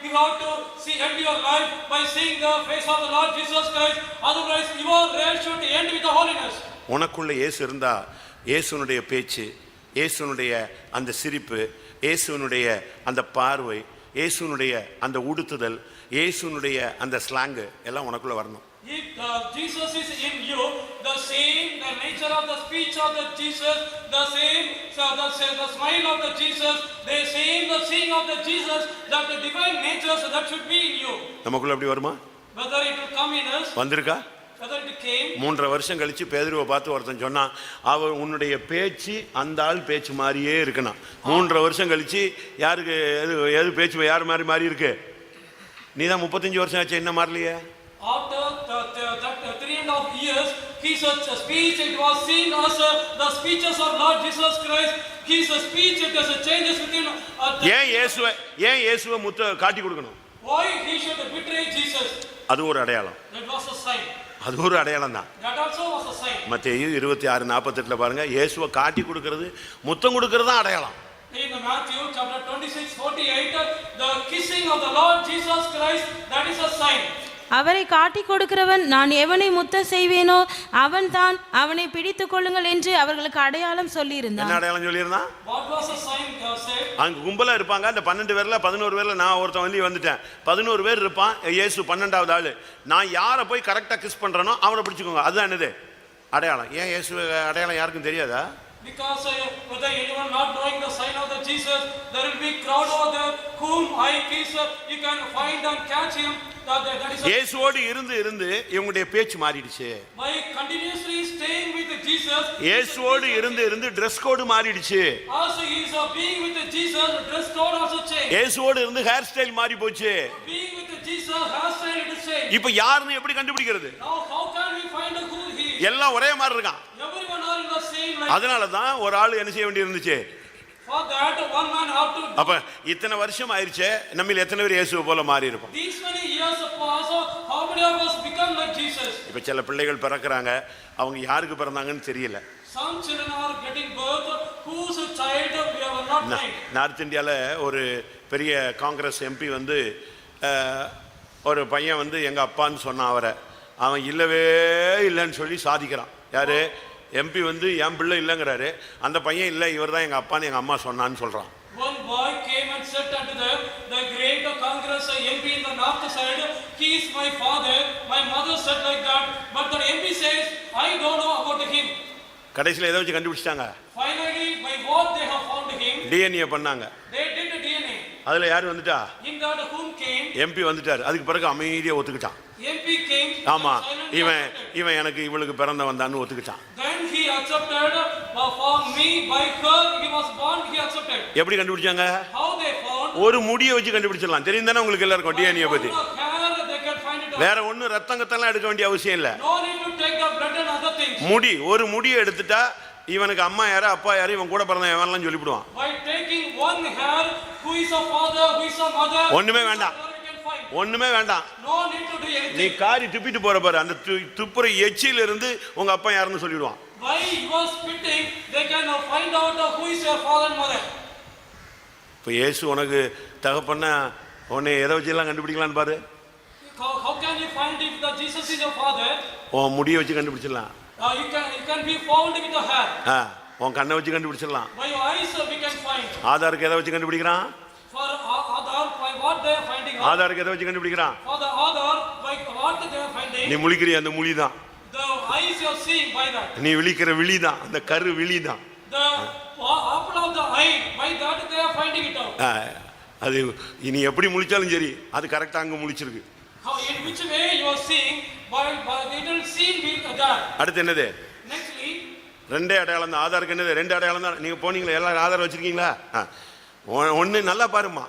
Speaker 3: you have to see end your life by seeing the face of the Lord Jesus Christ. Otherwise, your race should end with the holiness.
Speaker 1: உனக்குள்ள இயேசு இருந்தா இயேசுனுடைய பேச்சு, இயேசுனுடைய அந்த சிரிப்பு, இயேசுனுடைய அந்த பார்வை, இயேசுனுடைய அந்த உடுத்துதல், இயேசுனுடைய அந்த ஸ்லாங்கு எல்லாம் உனக்குள்ள வரணும்.
Speaker 3: If Jesus is in you, the nature of the speech of the Jesus, the smile of the Jesus, the seeing of the Jesus, that the divine nature that should be in you.
Speaker 1: நமக்குள்ள அப்படி வருமா?
Speaker 3: Whether it will come in us,
Speaker 1: வந்திருக்கா?
Speaker 3: whether it came.
Speaker 1: 3 வருஷம் கழிச்சு பேதுருவை பார்த்து ஒருத்தன் சொன்னான், அவர் உன்னுடைய பேச்சு அந்த ஆள் பேச்சு மாதிரியே இருக்கணும். 3 வருஷம் கழிச்சு யாருக்கு எது பேச்சு யார் மாதிரி மாறி இருக்கு? நீதான் 35 வருஷம் ஆச்சு, என்ன மாறலையே?
Speaker 3: After that 3.5 years, his speech, it was seen as the speeches of Lord Jesus Christ. His speech, it has changes within.
Speaker 1: ஏன் இயேசுவை முத்த காட்டி கொடுக்கணும்?
Speaker 3: Why he should betray Jesus?
Speaker 1: அது ஒரு அடையாளம்.
Speaker 3: That was a sign.
Speaker 1: அது ஒரு அடையாளம் தான்.
Speaker 3: That also was a sign.
Speaker 1: மத்தேயு 26:48 பாருங்க, இயேசுவை காட்டி கொடுக்கிறது, முத்தம் கொடுக்கிறது தான் அடையாளம்.
Speaker 3: In Matthew chapter 26:48, the kissing of the Lord Jesus Christ, that is a sign.
Speaker 2: அவரை காட்டி கொடுக்கிறவன் நான் எவனை முத்தம் செய்வேனோ அவன் தான், அவனை பிடித்துக் கொள்ளுங்கள் என்று அவர்களுக்கு அடையாளம் சொல்லியிருந்தான்.
Speaker 1: என்ன அடையாளம் சொல்லியிருந்தான்?
Speaker 3: What was the sign said?
Speaker 1: அங்க கும்பலா இருப்பாங்க, அந்த 12 பேர்ல 11 பேர்ல நான் ஒருத்தன் வந்து வந்துட்டேன். 11 பேர் இருப்பான், இயேசு 12வது ஆளு. நான் யாரை போய் கரெக்டா கிஸ் பண்றேனோ அவனை பிடிச்சுக்கோங்க, அதுதான் என்னது அடையாளம். ஏன் இயேசு அடையாளம் யாருக்கும் தெரியாதா?
Speaker 3: Because whether anyone not knowing the sign of the Jesus, there will be crowd over there whom I kiss, you can find and catch him. That is
Speaker 1: இயேசுவோடு இருந்து இருந்து இவங்களுடைய பேச்சு மாறிடுச்சு.
Speaker 3: by continuously staying with Jesus.
Speaker 1: இயேசுவோடு இருந்து இருந்து Dress code மாறிடுச்சு.
Speaker 3: Also he is being with Jesus, dress code also changed.
Speaker 1: இயேசுவோடு இருந்து ஹேர் ஸ்டைல் மாறி போச்சு.
Speaker 3: Being with Jesus, hairstyle it is changed.
Speaker 1: இப்போ யாருன்னு எப்படி கண்டுபிடிக்கிறது?
Speaker 3: Now how can we find who he is?
Speaker 1: எல்லாம் ஒரே மாதிரி இருக்கான்.
Speaker 3: Everyone are in the same line.
Speaker 1: அதனால தான் ஒரு ஆள் என்ன செய்ய வேண்டி இருந்துச்சு.
Speaker 3: For that one man have to.
Speaker 1: அப்ப இத்தனை வருஷம் ஆயிருச்சே, நம்மில் எத்தனை பேர் இயேசுவை போல மாறி இருப்போம்?
Speaker 3: These many years pass, how many of us become like Jesus?
Speaker 1: இப்ப சில பிள்ளைகள் பிறக்குறாங்க, அவங்க யாருக்கு பிறந்தாங்கன்னு தெரியல.
Speaker 3: Some children are getting birth whose child we have not named.
Speaker 1: North இந்தியால ஒரு பெரிய காங்கிரஸ் எம்பி வந்து ஒரு பையன் வந்து எங்க அப்பான்னு சொன்னான். அவன் இல்லவே இல்லைன்னு சொல்லி சாதிக்கிறான். யாரு? எம்பி வந்து என் பிள்ளை இல்லைங்கிறாரு. அந்த பையன் இல்லை, இவர் தான் எங்க அப்பான்னு எங்க அம்மா சொன்னான்னு சொல்றான்.
Speaker 3: One boy came and said unto them, the great Congress MP in the north side, he is my father. My mother said like that, but the MP says, I don't know about him.
Speaker 1: கடைசியில் எதை வச்சு கண்டுபிடிச்சிட்டாங்க?
Speaker 3: Finally, by what they have found him,
Speaker 1: DNA பண்ணாங்க.
Speaker 3: they did a DNA.
Speaker 1: அதுல யாரு வந்துட்டா?
Speaker 3: In that whom came,
Speaker 1: MP வந்துட்டாரு. அதுக்கு பிறகு அமைதியா ஒத்துக்கிட்டான்.
Speaker 3: MP came.
Speaker 1: ஆமா, இவன் எனக்கு இவளுக்கு பிறந்த வந்தான்னு ஒத்துக்கிட்டான்.
Speaker 3: Then he accepted, for me by her he was born, he accepted.
Speaker 1: எப்படி கண்டுபிடிச்சாங்க?
Speaker 3: How they found?
Speaker 1: ஒரு முடியை வச்சு கண்டுபிடிச்சிடலாம். தெரியும் தானே உங்களுக்கு எல்லாருக்கும் DNA பத்தி.
Speaker 3: They can find it.
Speaker 1: வேற ஒண்ணு ரத்தம் கத்தெல்லாம் எடுக்க வேண்டிய அவசியம் இல்ல.
Speaker 3: No need to take the blood and other things.
Speaker 1: முடி, ஒரு முடியை எடுத்துட்டா இவனுக்கு அம்மா யாரு அப்பா யாரு இவன் கூட பிறந்த எவன்லாம் சொல்லிவிடுவான்.
Speaker 3: By taking one hair, who is a father, who is a mother,
Speaker 1: ஒண்ணுமே வேண்டாம், ஒண்ணுமே வேண்டாம்.
Speaker 3: no need to do anything.
Speaker 1: நீ காரி துப்பிட்டு போற பாரு, அந்த துப்புற எச்சில இருந்து உங்க அப்பா யாருன்னு சொல்லிடுவான்.
Speaker 3: By your spitting, they can find out who is your father and mother.
Speaker 1: இப்போ இயேசு உனக்கு தகப்பன்னா உன்னை எதை வச்செல்லாம் கண்டுபிடிக்கலான்னு பாரு.
Speaker 3: How can you find if the Jesus is your father?
Speaker 1: உன் முடியை வச்சு கண்டுபிடிச்சிடலாம்.
Speaker 3: You can be found with the hair.
Speaker 1: உன் கண்ணை வச்சு கண்டுபிடிச்சிடலாம்.
Speaker 3: By your eyes we can find.
Speaker 1: ஆதாருக்கு எதை வச்சு கண்டுபிடிக்கிறான்?
Speaker 3: For Aadhar, by what they are finding out.
Speaker 1: ஆதாருக்கு எதை வச்சு கண்டுபிடிக்கிறான்?
Speaker 3: For the Aadhar, by what they are finding.
Speaker 1: நீ முழிக்கிற அந்த முழி தான்.
Speaker 3: The eyes you are seeing by that.
Speaker 1: நீ விழிக்கிற விழி தான், அந்த கரு விழி தான்.
Speaker 3: The apple of the eye, by that they are finding it out.
Speaker 1: அது நீ எப்படி முழிச்சாலும் சரி, அது கரெக்டா அங்க முழிச்சிருக்கு.
Speaker 3: How, in which way you are seeing, by it will seen with that.
Speaker 1: அடுத்து என்னது?
Speaker 3: Nextly,
Speaker 1: ரெண்டே அடையாளம் தான். ஆதாருக்கு என்னது? ரெண்டு அடையாளம் தான். நீங்க போனீங்களா? எல்லாரும் ஆதார் வச்சிருக்கீங்களா? ஒண்ணு நல்லா பாருமா,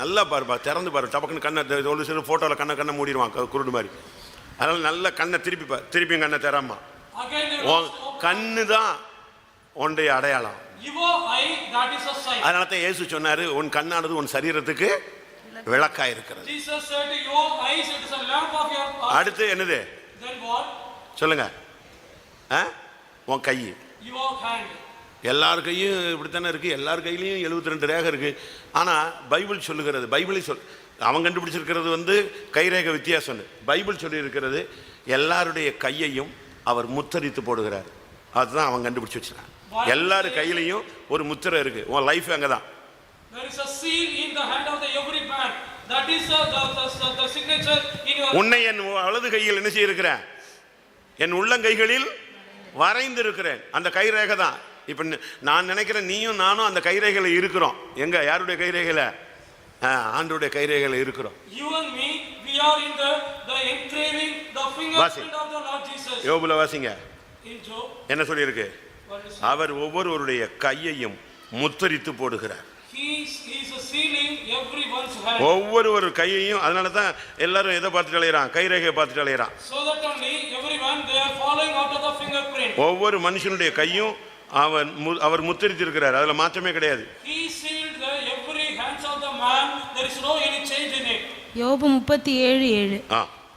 Speaker 1: நல்லா பாருப்பா, திறந்து பாரு. டபக்குன்னு கண்ணை ஒரு சில போட்டோல கண்ணை மூடிடுவான் குருடு மாதிரி. அதனால நல்ல கண்ணை திருப்பியும் கண்ணை திறமா. கண்ணு தான் உன்னுடைய அடையாளம்.
Speaker 3: your eye, that is a sign.
Speaker 1: அதனால தான் இயேசு சொன்னாரு, உன் கண்ணானது உன் சரீரத்துக்கு விளக்காய் இருக்கிறது.
Speaker 3: Jesus said, your eyes, it is a lamp of your heart.
Speaker 1: அடுத்து என்னது?
Speaker 3: Then what?
Speaker 1: சொல்லுங்க. உன் கை.
Speaker 3: Your hand.
Speaker 1: எல்லார் கையும் இப்படித்தானே இருக்கு. எல்லார் கையிலையும் 72 ரேகை இருக்கு. ஆனா பைபிள் சொல்லுகிறது, பைபிளை அவன் கண்டுபிடிச்சிருக்கிறது வந்து கைரேகை வித்தியாசம். பைபிள் சொல்லி இருக்கிறது எல்லாருடைய கையையும் அவர் முத்திரித்து போடுகிறார். அதுதான் அவன் கண்டுபிடிச்சு வச்சிருக்கான். எல்லாரு கையிலையும் ஒரு முத்திரை இருக்கு. உன் லைஃப் அங்கதான்.
Speaker 3: There is a seal in the hand of the every man. That is the signature in your.
Speaker 1: உன்னை என் வலது கையில் என்ன செய்திருக்கிறேன்? என் உள்ளங்கைகளில் வரைந்து இருக்கிறேன். அந்த கைரேகை தான். இப்ப நான் நினைக்கிறேன் நீயும் நானும் அந்த கைரேகையில இருக்கிறோம். எங்க? யாருடைய கைரேகையில? ஆண்டவருடைய கைரேகையில இருக்கிறோம்.
Speaker 3: You and me, we are in the engraving, the fingerprint of the Lord Jesus.
Speaker 1: யோபுல வாசிங்க.
Speaker 3: In Job.
Speaker 1: என்ன சொல்லி இருக்கு? அவர் ஒவ்வொருவருடைய கையையும் முத்திரித்து போடுகிறார்.
Speaker 3: He is sealing everyone's hand.
Speaker 1: ஒவ்வொரு கையையும். அதனால தான் எல்லாரும் எதை பார்த்துட்டு அலையறான்? கைரேகையை பார்த்துட்டு அலையறான்.
Speaker 3: So that only everyone they are following out of the fingerprint.
Speaker 1: ஒவ்வொரு மனுஷனுடைய கையும் அவர் முத்திரித்து இருக்கிறார். அதுல மாற்றமே கிடையாது.
Speaker 3: He sealed every hands of the man. There is no any change in it.
Speaker 2: யோபு 37:7.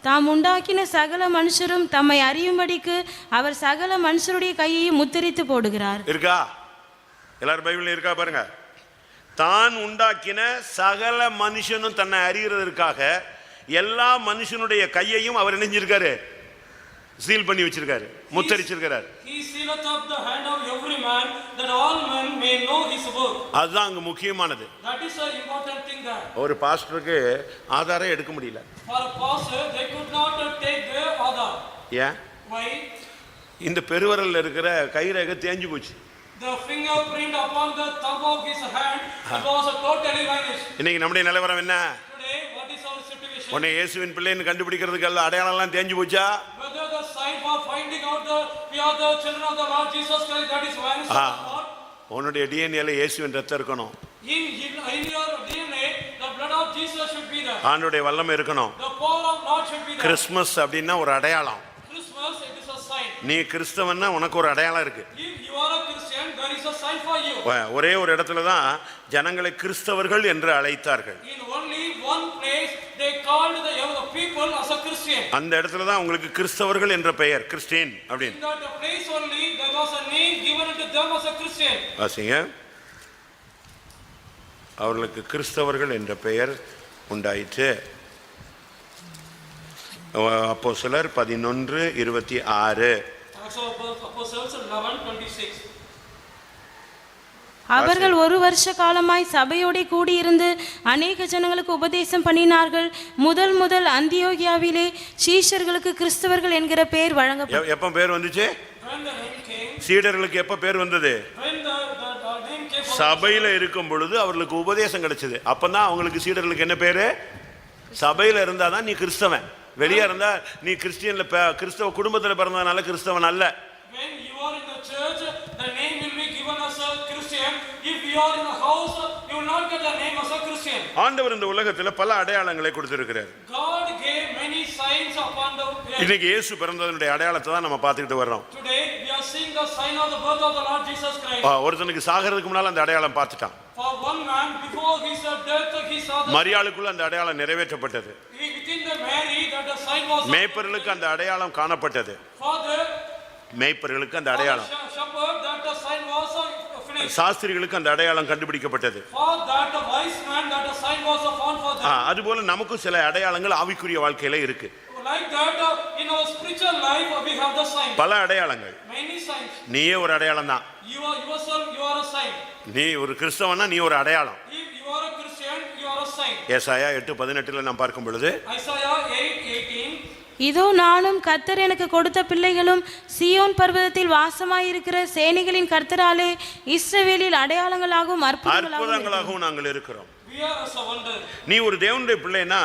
Speaker 2: தாம் உண்டாக்கின சகல மனுஷரும் தம்மை அறியும்படிக்கு அவர் சகல மனுஷருடைய கையையும் முத்திரித்து போடுகிறார்.
Speaker 1: இருக்கா? எல்லாரும் பைபிள்ல இருக்கா பாருங்க. தான் உண்டாக்கின சகல மனுஷனும் தன்னை அறிகிறதற்காக எல்லா மனுஷனுடைய கையையும் அவர் இணைஞ்சிருக்காரு, சீல் பண்ணி வச்சிருக்காரு, முத்தரிச்சிருக்காரு.
Speaker 3: He sealeth up the hand of every man that all men may know his work.
Speaker 1: அதுதான் அங்க முக்கியமானது.
Speaker 3: That is an important thing there.
Speaker 1: ஒரு பாஸ்டருக்கு ஆதாரம் எடுக்க முடியல.
Speaker 3: For a pastor they could not take their Aadhar.
Speaker 1: ஏன்?
Speaker 3: Why?
Speaker 1: இந்த பெருவரல்ல இருக்கிற கைரேகை தேஞ்சு போச்சு.
Speaker 3: The fingerprint upon the thumb of his hand it was totally vanished.
Speaker 1: இன்னைக்கு நம்முடைய நிலவரம் என்ன?
Speaker 3: Today what is our situation?
Speaker 1: உன்னை இயேசுவின் பிள்ளைன்னு கண்டுபிடிக்கிறதுக்கு எல்லாம் அடையாளம் எல்லாம் தேஞ்சு போச்சா?
Speaker 3: Whether the sign for finding out we are the children of the Lord Jesus Christ, that is vanished or not?
Speaker 1: உன்னுடைய டிஎன்ஏல இயேசுவின் ரத்தம் இருக்கணும்.
Speaker 3: In your DNA the blood of Jesus should be there.
Speaker 1: ஆண்டவருடைய வல்லமை இருக்கணும்.
Speaker 3: The power of God should be there.
Speaker 1: Christmas அப்படின்னா ஒரு அடையாளம்.
Speaker 3: Christmas it is a sign.
Speaker 1: நீ கிறிஸ்தவன்னா உனக்கு ஒரு அடையாளம் இருக்கு.
Speaker 3: If you are a Christian there is a sign for you.
Speaker 1: ஒரே ஒரு இடத்துல தான் ஜனங்களை கிறிஸ்தவர்கள் என்று அழைத்தார்கள்.
Speaker 3: In only one place they called the people as a Christian.
Speaker 1: அந்த இடத்துல தான் உங்களுக்கு கிறிஸ்தவர்கள் என்ற பெயர், கிறிஸ்டியன் அப்படின்னு.
Speaker 3: In that place only there was a name given to them as a Christian.
Speaker 1: வாசிங்க. அவர்களுக்கு கிறிஸ்தவர்கள் என்ற பெயர் உண்டாயிற்று. அப்போஸ்தலர் 11:26.
Speaker 3: Apostles 11:26.
Speaker 2: அவர்கள் ஒரு வருஷ காலமாய் சபையோட கூடியிருந்து அநேக ஜனங்களுக்கு உபதேசம் பண்ணினார்கள். முதல் அந்தியோகியாவிலே சீஷர்களுக்கு கிறிஸ்தவர்கள் என்கிற பெயர் வழங்கப்பட்டது.
Speaker 1: எப்ப பேர் வந்துச்சு?
Speaker 3: When the name came.
Speaker 1: சீடர்களுக்கு எப்ப பேர் வந்தது?
Speaker 3: When the name came.
Speaker 1: சபையில இருக்கும் பொழுது அவர்களுக்கு உபதேசம் கிடைச்சது. அப்பதான் அவங்களுக்கு சீடர்களுக்கு என்ன பேரு? சபையில இருந்தாதான் நீ கிறிஸ்தவன். வெளியே இருந்தா நீ கிறிஸ்டியன்ல கிறிஸ்தவ குடும்பத்துல பிறந்ததுனால கிறிஸ்தவன் அல்ல.
Speaker 3: When you are in the church the name will be given as a Christian. If you are in a house you will not get the name as a Christian.
Speaker 1: ஆண்டவர் இந்த உலகத்துல பல அடையாளங்களை கொடுத்திருக்கிறார்.
Speaker 3: God gave many signs upon the earth.
Speaker 1: இன்னைக்கு இயேசு பிறந்ததனுடைய அடையாளத்தை தான் நம்ம பார்த்துக்கிட்டு வர்றோம்.
Speaker 3: Today we are seeing the sign of the birth of the Lord Jesus Christ.
Speaker 1: ஒருத்தனுக்கு சாகிறதுக்கு முன்னால அந்த அடையாளம் பார்த்துட்டான்.
Speaker 3: For one man before his death he saw the
Speaker 1: மரியாளுக்குள்ள அந்த அடையாளம் நிறைவேற்றப்பட்டது.
Speaker 3: within the Mary that the sign was.
Speaker 1: மேய்ப்பர்களுக்கு அந்த அடையாளம் காணப்பட்டது.
Speaker 3: Father
Speaker 1: மேய்ப்பர்களுக்கு அந்த அடையாளம்.
Speaker 3: shepherd that the sign was finished.
Speaker 1: சாஸ்திரிகளுக்கு அந்த அடையாளம் கண்டுபிடிக்கப்பட்டது.
Speaker 3: For that the wise man that the sign was found for them.
Speaker 1: அதுபோல நமக்கும் சில அடையாளங்கள் ஆவிக்குரிய வாழ்க்கையில இருக்கு.
Speaker 3: Like that in our spiritual life we have the sign.
Speaker 1: பல அடையாளங்கள்.
Speaker 3: Many signs.
Speaker 1: நீயே ஒரு அடையாளம் தான்.
Speaker 3: You are yourself you are a sign.
Speaker 1: நீ ஒரு கிறிஸ்தவனா நீ ஒரு அடையாளம்.
Speaker 3: If you are a Christian you are a sign.
Speaker 1: ஏசாயா 8:18 நாம் பார்க்கும் பொழுது
Speaker 3: Isaiah 8:18
Speaker 2: இதோ நானும் கர்த்தர் எனக்கு கொடுத்த பிள்ளைகளும் சீயோன் பர்வதத்தில் வாசமாயிருக்கிற சேனைகளின் கர்த்தராலே இஸ்ரவேலில் அடையாளங்களாகவும்
Speaker 1: அற்புதங்களாகவும் நாங்கள் இருக்கிறோம்.
Speaker 3: we are as a wonder.
Speaker 1: நீ ஒரு தேவனுடைய பிள்ளைனா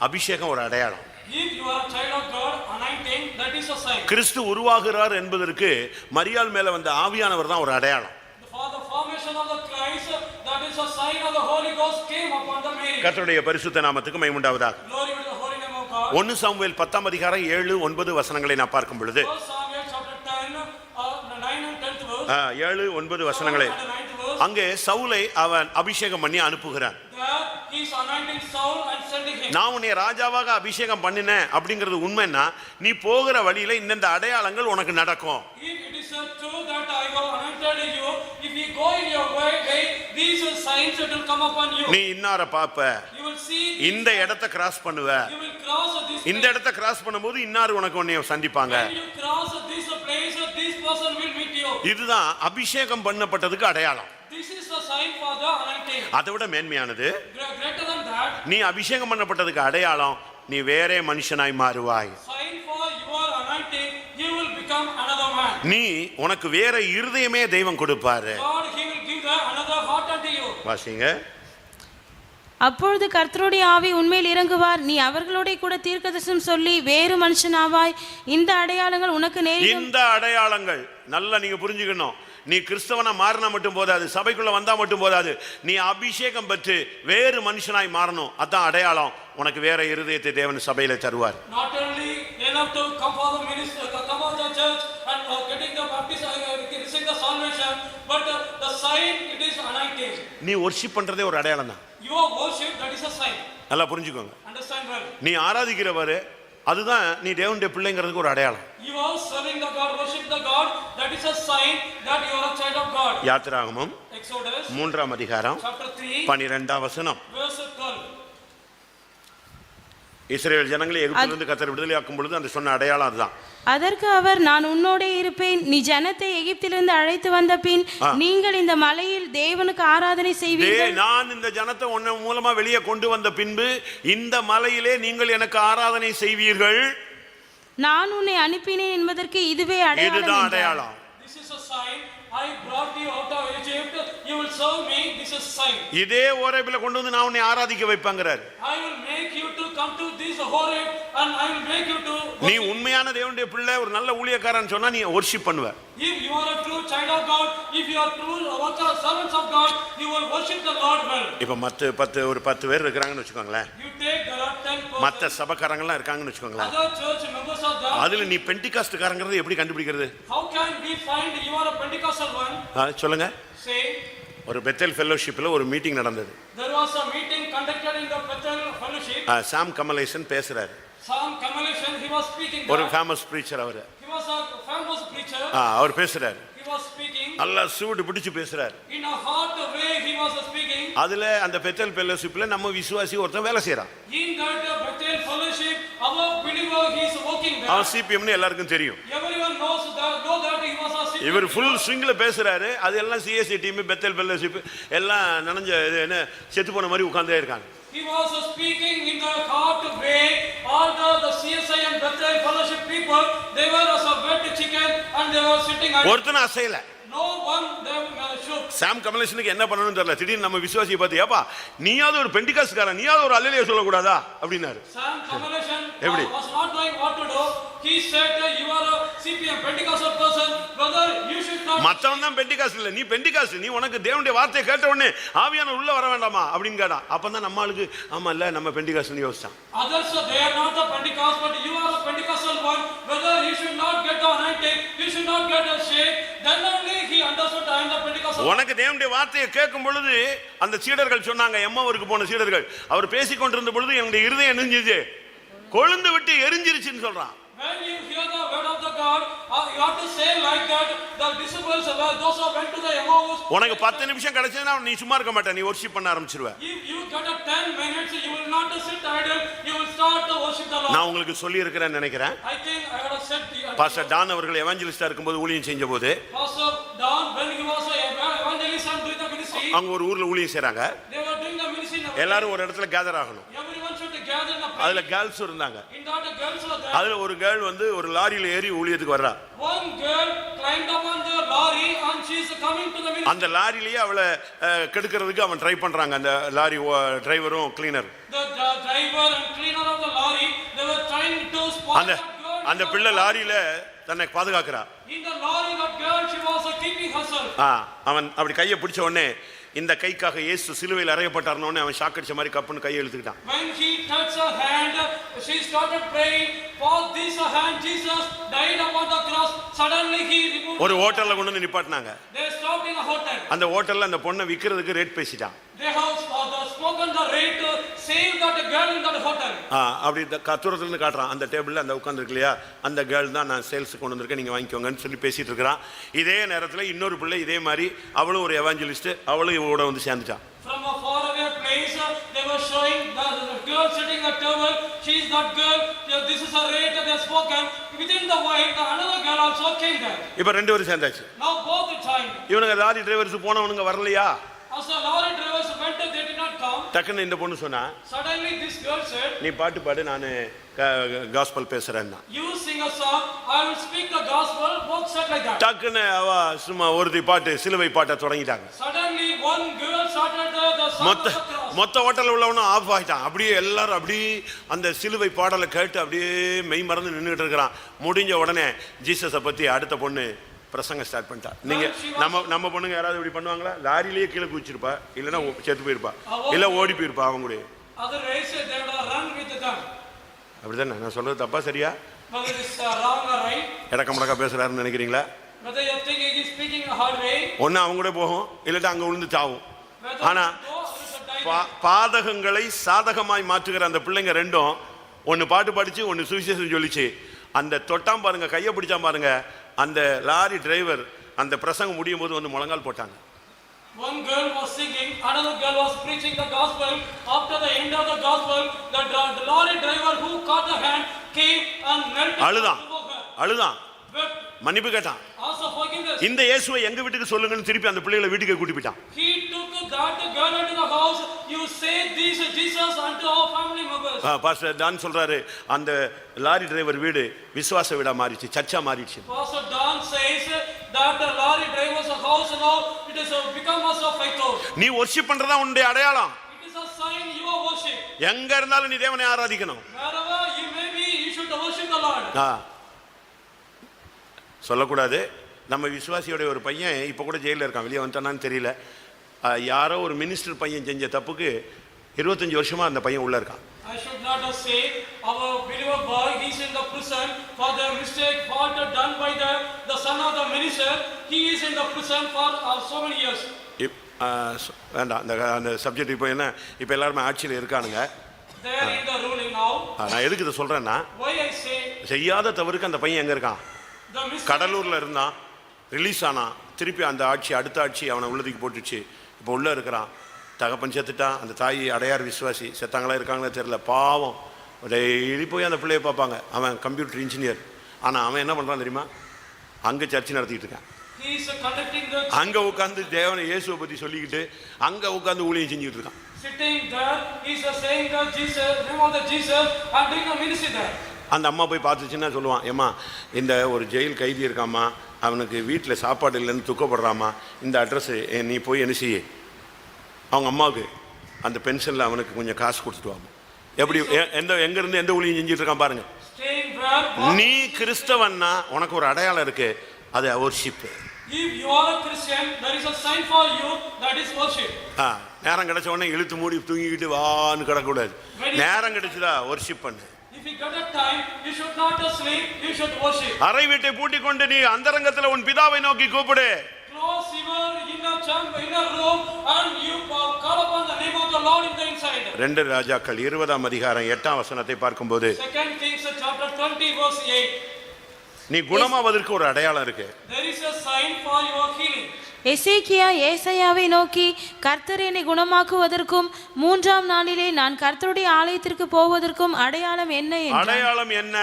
Speaker 1: அபிஷேகம் ஒரு அடையாளம்.
Speaker 3: If you are a child of God anointing that is a sign.
Speaker 1: கிறிஸ்து உருவாகிறார் என்பதற்கு மரியாள் மேல வந்த ஆவியானவர் தான் ஒரு அடையாளம்.
Speaker 3: For the formation of the Christ that is a sign of the Holy Ghost came upon the Mary.
Speaker 1: கர்த்தருடைய பரிசுத்த நாமத்துக்கு மகிமை உண்டாவதாக.
Speaker 3: Glory to the holy name of God.
Speaker 1: 1 Samuel 10:7-9 வசனங்களை நான் பார்க்கும் பொழுது
Speaker 3: 1 Samuel chapter 10 9 and 10th verse.
Speaker 1: 7-9 வசனங்களை அங்கே சவுலை அவன் அபிஷேகம் பண்ணி அனுப்புகிறான்.
Speaker 3: There he is anointing Saul and sending him.
Speaker 1: நான் உன்னை ராஜாவாக அபிஷேகம் பண்ணினேன் அப்படிங்கிறது உண்மைன்னா நீ போகிற வழியில இந்த அடையாளங்கள் உனக்கு நடக்கும்.
Speaker 3: If it is true that I have anointed you, if you go in your way these signs will come upon you.
Speaker 1: நீ இன்னார பாப்ப.
Speaker 3: You will see
Speaker 1: இந்த இடத்தை கிராஸ் பண்ணுவ.
Speaker 3: you will cross this.
Speaker 1: இந்த இடத்தை கிராஸ் பண்ணும்போது இன்னார் உனக்கு உன்னை சந்திப்பாங்க.
Speaker 3: When you cross this place this person will meet you.
Speaker 1: இதுதான் அபிஷேகம் பண்ணப்பட்டதுக்கு அடையாளம்.
Speaker 3: This is the sign for the anointing.
Speaker 1: அதை விட மேன்மையானது
Speaker 3: Greater than that.
Speaker 1: நீ அபிஷேகம் பண்ணப்பட்டதுக்கு அடையாளம் நீ வேறே மனுஷனாய் மாறுவாய்.
Speaker 3: Sign for your anointing you will become another man.
Speaker 1: நீ உனக்கு வேற இருதயமே தெய்வம் கொடுப்பாரு.
Speaker 3: God he will give the another heart unto you.
Speaker 1: வாசிங்க.
Speaker 2: அப்பொழுது கர்த்தருடைய ஆவி உண்மையில் இறங்குவார். நீ அவர்களோட கூட தீர்க்கதரிசனம் சொல்லி வேறு மனுஷனாவாய். இந்த அடையாளங்கள் உனக்கு நேரிடும்.
Speaker 1: இந்த அடையாளங்கள் நல்லா நீங்க புரிஞ்சுக்கணும். நீ கிறிஸ்தவனா மாறினா மட்டும் போதாது, சபைக்குள்ள வந்தா மட்டும் போதாது, நீ அபிஷேகம் பெற்று வேறு மனுஷனாய் மாறணும். அதான் அடையாளம். உனக்கு வேற இருதயத்தை தேவன் சபையில தருவார்.
Speaker 3: Not only enough to come for the ministry, come for the church and getting the baptism, receiving the salvation, but the sign it is anointing.
Speaker 1: நீ வொர்ஷிப் பண்றதே ஒரு அடையாளம் தான்.
Speaker 3: Your worship that is a sign.
Speaker 1: நல்லா புரிஞ்சுக்கோங்க.
Speaker 3: Understand well.
Speaker 1: நீ ஆராதிக்கிறவரு அதுதான் நீ தேவனுடைய பிள்ளைங்கிறதுக்கு ஒரு அடையாளம்.
Speaker 3: You are serving the God, worship the God. That is a sign that you are a child of God.
Speaker 1: யாத்திராகமம்
Speaker 3: Exodus
Speaker 1: 3ஆம் அதிகாரம்
Speaker 3: chapter 3
Speaker 1: 12ஆம் வசனம்.
Speaker 3: verse 12.
Speaker 1: இஸ்ரவேல் ஜனங்களை எகிப்திலிருந்து கர்த்தர் விடுதலையாக்கும் பொழுது அந்த சொன்ன அடையாளம் அதுதான்.
Speaker 2: அதற்கு அவர், நான் உன்னோடே இருப்பேன், நீ ஜனத்தை எகிப்திலிருந்து அழைத்து வந்த பின் நீங்கள் இந்த மலையில் தேவனுக்கு ஆராதனை செய்வீர்கள்.
Speaker 1: நான் இந்த ஜனத்தை உன்ன மூலமா வெளியே கொண்டு வந்த பின்பு இந்த மலையிலே நீங்கள் எனக்கு ஆராதனை செய்வீர்கள்.
Speaker 2: நான் உன்னை அனுப்பினேன் என்பதற்கு இதுவே அடையாளம்.
Speaker 3: This is a sign. I brought you out of Egypt. You will serve me. This is a sign.
Speaker 1: இதே ஓரேபில கொண்டு வந்து நான் உன்னை ஆராதிக்க வைப்பாங்கறார்.
Speaker 3: I will make you to come to this Horeb and I will make you to.
Speaker 1: நீ உண்மையான தேவனுடைய பிள்ளை, ஒரு நல்ல ஊழியக்காரன் சொன்னா நீ worship பண்ணுவ.
Speaker 3: If you are a true child of God, if you are true servants of God, you will worship the Lord well.
Speaker 1: இப்ப ஒரு 10 பேர் இருக்காங்கன்னு வெச்சுக்கோங்களே.
Speaker 3: You take there are 10 persons.
Speaker 1: மத்த சபைக்காரங்க எல்லாம் இருக்காங்கன்னு வெச்சுக்கோங்களே.
Speaker 3: Other church members are there.
Speaker 1: அதுல நீ பெண்டிகாஸ்ட்காரங்கறதை எப்படி கண்டுபிடிக்கிறது?
Speaker 3: How can we find you are a Pentecostal one?
Speaker 1: சொல்லுங்க.
Speaker 3: Say.
Speaker 1: ஒரு பெத்தேல் ஃபெல்லோஷிப்ல ஒரு மீட்டிங் நடந்தது.
Speaker 3: There was a meeting conducted in the Bethel fellowship.
Speaker 1: சாம் கமலேசன் பேசுறாரு.
Speaker 3: Sam Kamaleshan, he was speaking.
Speaker 1: ஒரு ஃபேமஸ் பிரீச்சர் அவரு.
Speaker 3: He was a famous preacher.
Speaker 1: அவர் பேசுறாரு.
Speaker 3: He was speaking.
Speaker 1: நல்லா சூடு பிடிச்சு பேசுறாரு.
Speaker 3: In a hot way he was speaking.
Speaker 1: அதுல அந்த பெத்தேல் ஃபெல்லோஷிப்ல நம்ம விசுவாசி ஒருத்தன் வேலை செய்றான்.
Speaker 3: In that Bethel fellowship, our believer he is working there.
Speaker 1: அவன் சிபிஎம்னு எல்லாருக்கும் தெரியும்.
Speaker 3: Everyone knows that he was a CPM.
Speaker 1: இவர் ஃபுல் ஸ்விங்ல பேசுறாரு. அது எல்லாம் சிஎஸ்சி டீம், பெத்தேல் ஃபெல்லோஷிப் எல்லாம் நனஞ்ச என்ன செத்து போன மாதிரி உட்கார்ந்தே இருக்காங்க.
Speaker 3: He was speaking in the hot way. All the CSI and Bethel fellowship people, they were as a wet chicken and they were sitting.
Speaker 1: ஒருத்தன அசையல.
Speaker 3: No one them shook.
Speaker 1: சாம் கமலேஷனுக்கு என்ன பண்ணணும்னு தெரியல. திடீர்னு நம்ம விசுவாசியை பார்த்து, ஏப்பா நீயாவது ஒரு பெண்டிகாஸ்ட்காரன், நீயாவது ஒரு அல்லேலூயா சொல்லக்கூடாதா அப்படின்னாரு.
Speaker 3: Sam Kamaleshan
Speaker 1: was
Speaker 3: not knowing what to do. He said you are a CPM Pentecostal person, brother, you should not.
Speaker 1: மத்தவன் தான் பெண்டிகாஸ்ட் இல்ல, நீ பெண்டிகாஸ்ட், நீ உனக்கு தேவனுடைய வார்த்தையை கேட்ட உடனே ஆவியானவர் உள்ள வர வேண்டாமா அப்படின்னு கேட்டான். அப்பதான் நம்ம ஆளுக்கு ஆமா இல்ல நம்ம பெண்டிகாஸ்ட்னு யோசிச்சான்.
Speaker 3: Others they are not a Pentecost, but you are a Pentecostal one, brother, you should not get the anointing, you should not get a shake. Then only he understood I am the Pentecostal.
Speaker 1: உனக்கு தேவனுடைய வார்த்தையை கேட்கும் பொழுது அந்த சீடர்கள் சொன்னாங்க, எம்மாவூருக்கு போன சீடர்கள், அவர் பேசிக் கொண்டிருந்த பொழுது என்னுடைய இருதயம் நெஞ்சிச்சு கொழுந்து விட்டு எரிஞ்சிருச்சுன்னு சொல்றான்.
Speaker 3: When you hear the word of the God, you have to say like that. The disciples, those who went to the Emmaus.
Speaker 1: உனக்கு 10 நிமிஷம் கிடைச்சதுனா நீ சும்மா இருக்க மாட்ட, நீ worship பண்ண ஆரம்பிச்சிருவ.
Speaker 3: If you get a 10 minutes, you will not sit idle. You will start to worship the Lord.
Speaker 1: நான் உங்களுக்கு சொல்லி இருக்கிறேன்னு நினைக்கிறேன்.
Speaker 3: I think I have said the
Speaker 1: pastor Don அவர்கள் எவாஞ்சலிஸ்டா இருக்கும்போது ஊழியம் செஞ்சபோது,
Speaker 3: Pastor Don when he was a evangelist and doing the ministry,
Speaker 1: அவங்க ஒரு ஊர்ல ஊழியம் செய்றாங்க.
Speaker 3: they were doing the ministry.
Speaker 1: எல்லாரும் ஒரு இடத்துல கேதர் ஆகணும்.
Speaker 3: Everyone should gather in a place.
Speaker 1: அதுல கேர்ள்ஸ் இருந்தாங்க.
Speaker 3: In that the girls were there.
Speaker 1: அதுல ஒரு கேர்ள் வந்து ஒரு லாரியில ஏறி ஊழியத்துக்கு வர்றா.
Speaker 3: One girl climbed up on the lorry and she is coming to the ministry.
Speaker 1: அந்த லாரியிலேயே அவளை கெடுக்கிறதுக்கு அவன் ட்ரை பண்றாங்க, அந்த லாரி டிரைவரும் cleaner.
Speaker 3: The driver and cleaner of the lorry, they were trying to spoil
Speaker 1: அந்த
Speaker 3: that girl.
Speaker 1: அந்த பிள்ளை லாரியில தன்னை பாதுகாக்கிறா.
Speaker 3: In the lorry that girl she was keeping herself.
Speaker 1: அவன் அப்படி கையை பிடிச்ச உடனே இந்த கைக்காக இயேசு சிலுவையில் அறையப்பட்டார்னு அவன் ஷாக் அடிச்ச மாதிரி கப்புன்னு கையை இழுத்துக்கிட்டான்.
Speaker 3: When he touched her hand, she started praying. For this hand Jesus died upon the cross. Suddenly he removed.
Speaker 1: ஒரு ஹோட்டல்ல கொண்டு வந்து நிப்பாட்டினாங்க.
Speaker 3: They stopped in a hotel.
Speaker 1: அந்த ஹோட்டல்ல அந்த பொண்ணை விக்கிறதுக்கு rate பேசிட்டான்.
Speaker 3: They have spoken the rate to save that girl in that hotel.
Speaker 1: அப்படி தூரத்துல இருந்து காட்டுறான். அந்த டேபிள்ல அந்த உட்கார்ந்திருக்கு இல்லையா, அந்த கேர்ள் தான் நான் சேல்ஸ் கொண்டு வந்திருக்கேன், நீங்க வாங்கிக்கோங்கன்னு சொல்லி பேசிட்டு இருக்கிறான். இதே நேரத்துல இன்னொரு பிள்ளை இதே மாதிரி, அவளும் ஒரு எவாஞ்சலிஸ்ட், அவளும் இவரோட வந்து சேர்ந்துட்டான்.
Speaker 3: From a far away place, they were showing the girl sitting at table. She is that girl. This is a rate that they have spoken. Within the while, another girl also came there.
Speaker 1: இப்ப ரெண்டு பேரும் சேர்ந்தாச்சு.
Speaker 3: Now both joined.
Speaker 1: இவனுங்க லாரி டிரைவர்ஸ் போனவனுங்க வரலையா?
Speaker 3: As the lorry drivers went, they did not come.
Speaker 1: டக்குன்னு இந்த பொண்ணு சொன்னா,
Speaker 3: Suddenly this girl said,
Speaker 1: நீ பாட்டு பாடு, நான் gospel பேசுறேன்னா.
Speaker 3: you sing a song, I will speak the gospel. Both said like that.
Speaker 1: டக்குன்னு அவ சும்மா ஒருத்தி பாட்டு சிலுவை பாட்ட தொடங்கிட்டாங்க.
Speaker 3: Suddenly one girl started the song of the cross.
Speaker 1: மொத்த ஹோட்டல்ல உள்ளவனும் ஆஃப் ஆயிட்டான். அப்படியே எல்லாரும் அப்படியே அந்த சிலுவை பாடலை கேட்டு அப்படியே மெய் மறந்து நின்றுட்டு இருக்கிறான். முடிஞ்ச உடனே ஜீசஸை பத்தி அடுத்த பொண்ணு பிரசங்க ஸ்டார்ட் பண்ணிட்டா. நீங்க நம்ம பொண்ணுங்க யாராவது இப்படி பண்ணுவாங்களா? லாரியிலேயே கீழே குதிச்சிருப்பா, இல்லைன்னா செத்து போயிருப்பா, இல்ல ஓடி போயிருப்பா அவங்க கூட.
Speaker 3: Otherwise they would run with them.
Speaker 1: அப்படிதானே? நான் சொல்றது தப்பா சரியா?
Speaker 3: Whether it is wrong or right.
Speaker 1: இடக்க முடக்கா பேசுறாருன்னு நினைக்கிறீங்களா?
Speaker 3: Whether you think he is speaking a hard way.
Speaker 1: ஒன்னு அவங்க கூட போகும், இல்லாட்டா அங்க விழுந்து சாவும். ஆனா பாதகங்களை சாதகமாய் மாற்றுகிற அந்த பிள்ளைங்க ரெண்டும் ஒன்னு பாட்டு படிச்சு ஒன்னு சுவிசேஷம் சொல்லிச்சு. அந்த தொட்டாம் பாருங்க, கையை பிடிச்சாம் பாருங்க, அந்த லாரி டிரைவர் அந்த பிரசங்கம் முடியும் போது வந்து முழங்கால் போட்டாங்க.
Speaker 3: One girl was singing, another girl was preaching the gospel. After the end of the gospel, the lorry driver who caught the hand came and knelt
Speaker 1: அழுதான்,
Speaker 3: wept,
Speaker 1: மன்னிப்பு கேட்டான்.
Speaker 3: also forgiveness.
Speaker 1: இந்த இயேசுவை எங்க வீட்டுக்கு சொல்லுங்கன்னு திருப்பி அந்த பிள்ளைகளை வீட்டுக்கு கூட்டி போயிட்டான்.
Speaker 3: He took that girl into the house. You say this Jesus unto our family members.
Speaker 1: Pastor Don சொல்றாரு, அந்த லாரி டிரைவர் வீடு விசுவாச வீடா மாறிச்சு, சர்ச்சா மாறிடுச்சு.
Speaker 3: Pastor Don says that the lorry driver's house now it is become a faith house.
Speaker 1: நீ வொர்ஷிப் பண்றதா உன்னுடைய அடையாளம்.
Speaker 3: It is a sign you are worship.
Speaker 1: எங்க இருந்தாலும் நீ தேவனை ஆராதிக்கணும்.
Speaker 3: Wherever you may be, you should worship the Lord.
Speaker 1: சொல்லக்கூடாது. நம்ம விசுவாசியோட ஒரு பையன் இப்போ கூட ஜெயிலில் இருக்கான், வெளியே வந்துட்டானான்னு தெரியல. யாரோ ஒரு மினிஸ்டர் பையன் செஞ்ச தப்புக்கு 25 வருஷமா அந்த பையன் உள்ள இருக்கான்.
Speaker 3: I should not say our believer boy, he is in the prison for the mistake fault done by the son of the minister. He is in the prison for so many years.
Speaker 1: வேண்டாம் அந்த சப்ஜெக்ட். இப்போ என்ன, இப்போ எல்லாருமே ஆட்சியில் இருக்கானுங்க.
Speaker 3: They are in the ruling now.
Speaker 1: நான் எதுக்கு இதை சொல்றேன்னா,
Speaker 3: Why I say
Speaker 1: செய்யாத தவறுக்கு அந்த பையன் எங்க இருக்கான்?
Speaker 3: the mistake.
Speaker 1: கடலூர்ல இருந்தான், ரிலீஸ் ஆனான், திருப்பி அந்த ஆட்சி அடுத்த ஆட்சி அவனை உள்ளதுக்கு போட்டுச்சு. இப்போ உள்ள இருக்கிறான். தகப்பன் செத்துட்டான், அந்த தாய் அடையார் விசுவாசி, செத்தாங்களா இருக்காங்களா தெரியல, பாவம். டெய்லி போய் அந்த பிள்ளைய பார்ப்பாங்க. அவன் கம்ப்யூட்டர் இன்ஜினியர். ஆனால் அவன் என்ன பண்ணுறான் தெரியுமா? அங்கே சர்ச்சை நடத்திக்கிட்டு இருக்கான். அங்கே உட்காந்து தேவனை இயேசுவை பற்றி சொல்லிக்கிட்டு அங்கே உட்காந்து ஊழியம் செஞ்சுக்கிட்டு இருக்கான். அந்த அம்மா போய் பார்த்துச்சுன்னா சொல்லுவான், ஏம்மா இந்த ஒரு ஜெயில் கைதி இருக்காம்மா, அவனுக்கு வீட்டில் சாப்பாடு இல்லைன்னு துக்கப்படுறாமா, இந்த அட்ரஸ் நீ போய் என்ன செய்ய, அவங்க அம்மாவுக்கு அந்த பென்ஷனில் அவனுக்கு கொஞ்சம் காசு கொடுத்துட்டு வாங்க. எப்படி எங்கேருந்து எந்த ஊழியம் செஞ்சுட்டு இருக்கான் பாருங்க. நீ கிறிஸ்தவன்னா உனக்கு ஒரு அடையாளம் இருக்கு, அது worship.
Speaker 3: If you are a Christian, there is a sign for you, that is worship.
Speaker 1: நேரம் கிடைச்ச உடனே இழுத்து மூடி தூங்கிக்கிட்டு வான்னு கிடக்கூடாது. நேரம் கிடைச்சதா வொர்ஷிப் பண்ணு.
Speaker 3: If you get a time, you should not sleep, you should worship.
Speaker 1: அறை வீட்டை பூட்டி கொண்டு நீ அந்தரங்கத்தில் உன் பிதாவை நோக்கி கூப்பிடு.
Speaker 3: Close your inner room and you call upon the name of the Lord in the inside.
Speaker 1: 2 ராஜாக்கள் 20 அதிகாரம் 8 வசனத்தை பார்க்கும்போது,
Speaker 3: 2 Kings chapter 20 verse 8.
Speaker 1: நீ குணமாவதற்கு ஒரு அடையாளம் இருக்கு.
Speaker 3: There is a sign for your healing.
Speaker 2: எசேக்கியா ஏசாயாவை நோக்கி, கர்த்தர் என்னை குணமாக்குவதற்கும் 3ஆம் நாளிலே நான் கர்த்தருடைய ஆலயத்திற்கு போவதற்கும் அடையாளம் என்ன என்றான்.
Speaker 1: அடையாளம் என்ன?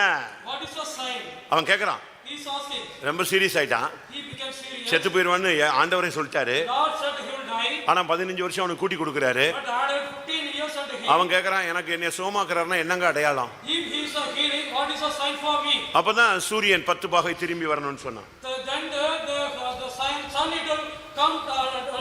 Speaker 3: What is the sign?
Speaker 1: அவன் கேக்குறான்.
Speaker 3: He is asking.
Speaker 1: ரொம்ப சீரியஸ் ஆயிட்டான்.
Speaker 3: He became serious.
Speaker 1: செத்து போயிடுவான்னு ஆண்டவரே சொல்லிட்டாரு.
Speaker 3: God said he will die.
Speaker 1: ஆனா 15 வருஷம் அவனுக்கு கூட்டி கொடுக்கறாரு.
Speaker 3: But added 15 years unto him.
Speaker 1: அவன் கேக்குறான், எனக்கு என்ன சோமாக்குறாருன்னா என்னங்க அடையாளம்?
Speaker 3: If he is a healing, what is a sign for me?
Speaker 1: அப்பதான் சூரியன் 10 பாகை திரும்பி வரணும்னு சொன்னான்.
Speaker 3: Then the sun it will come.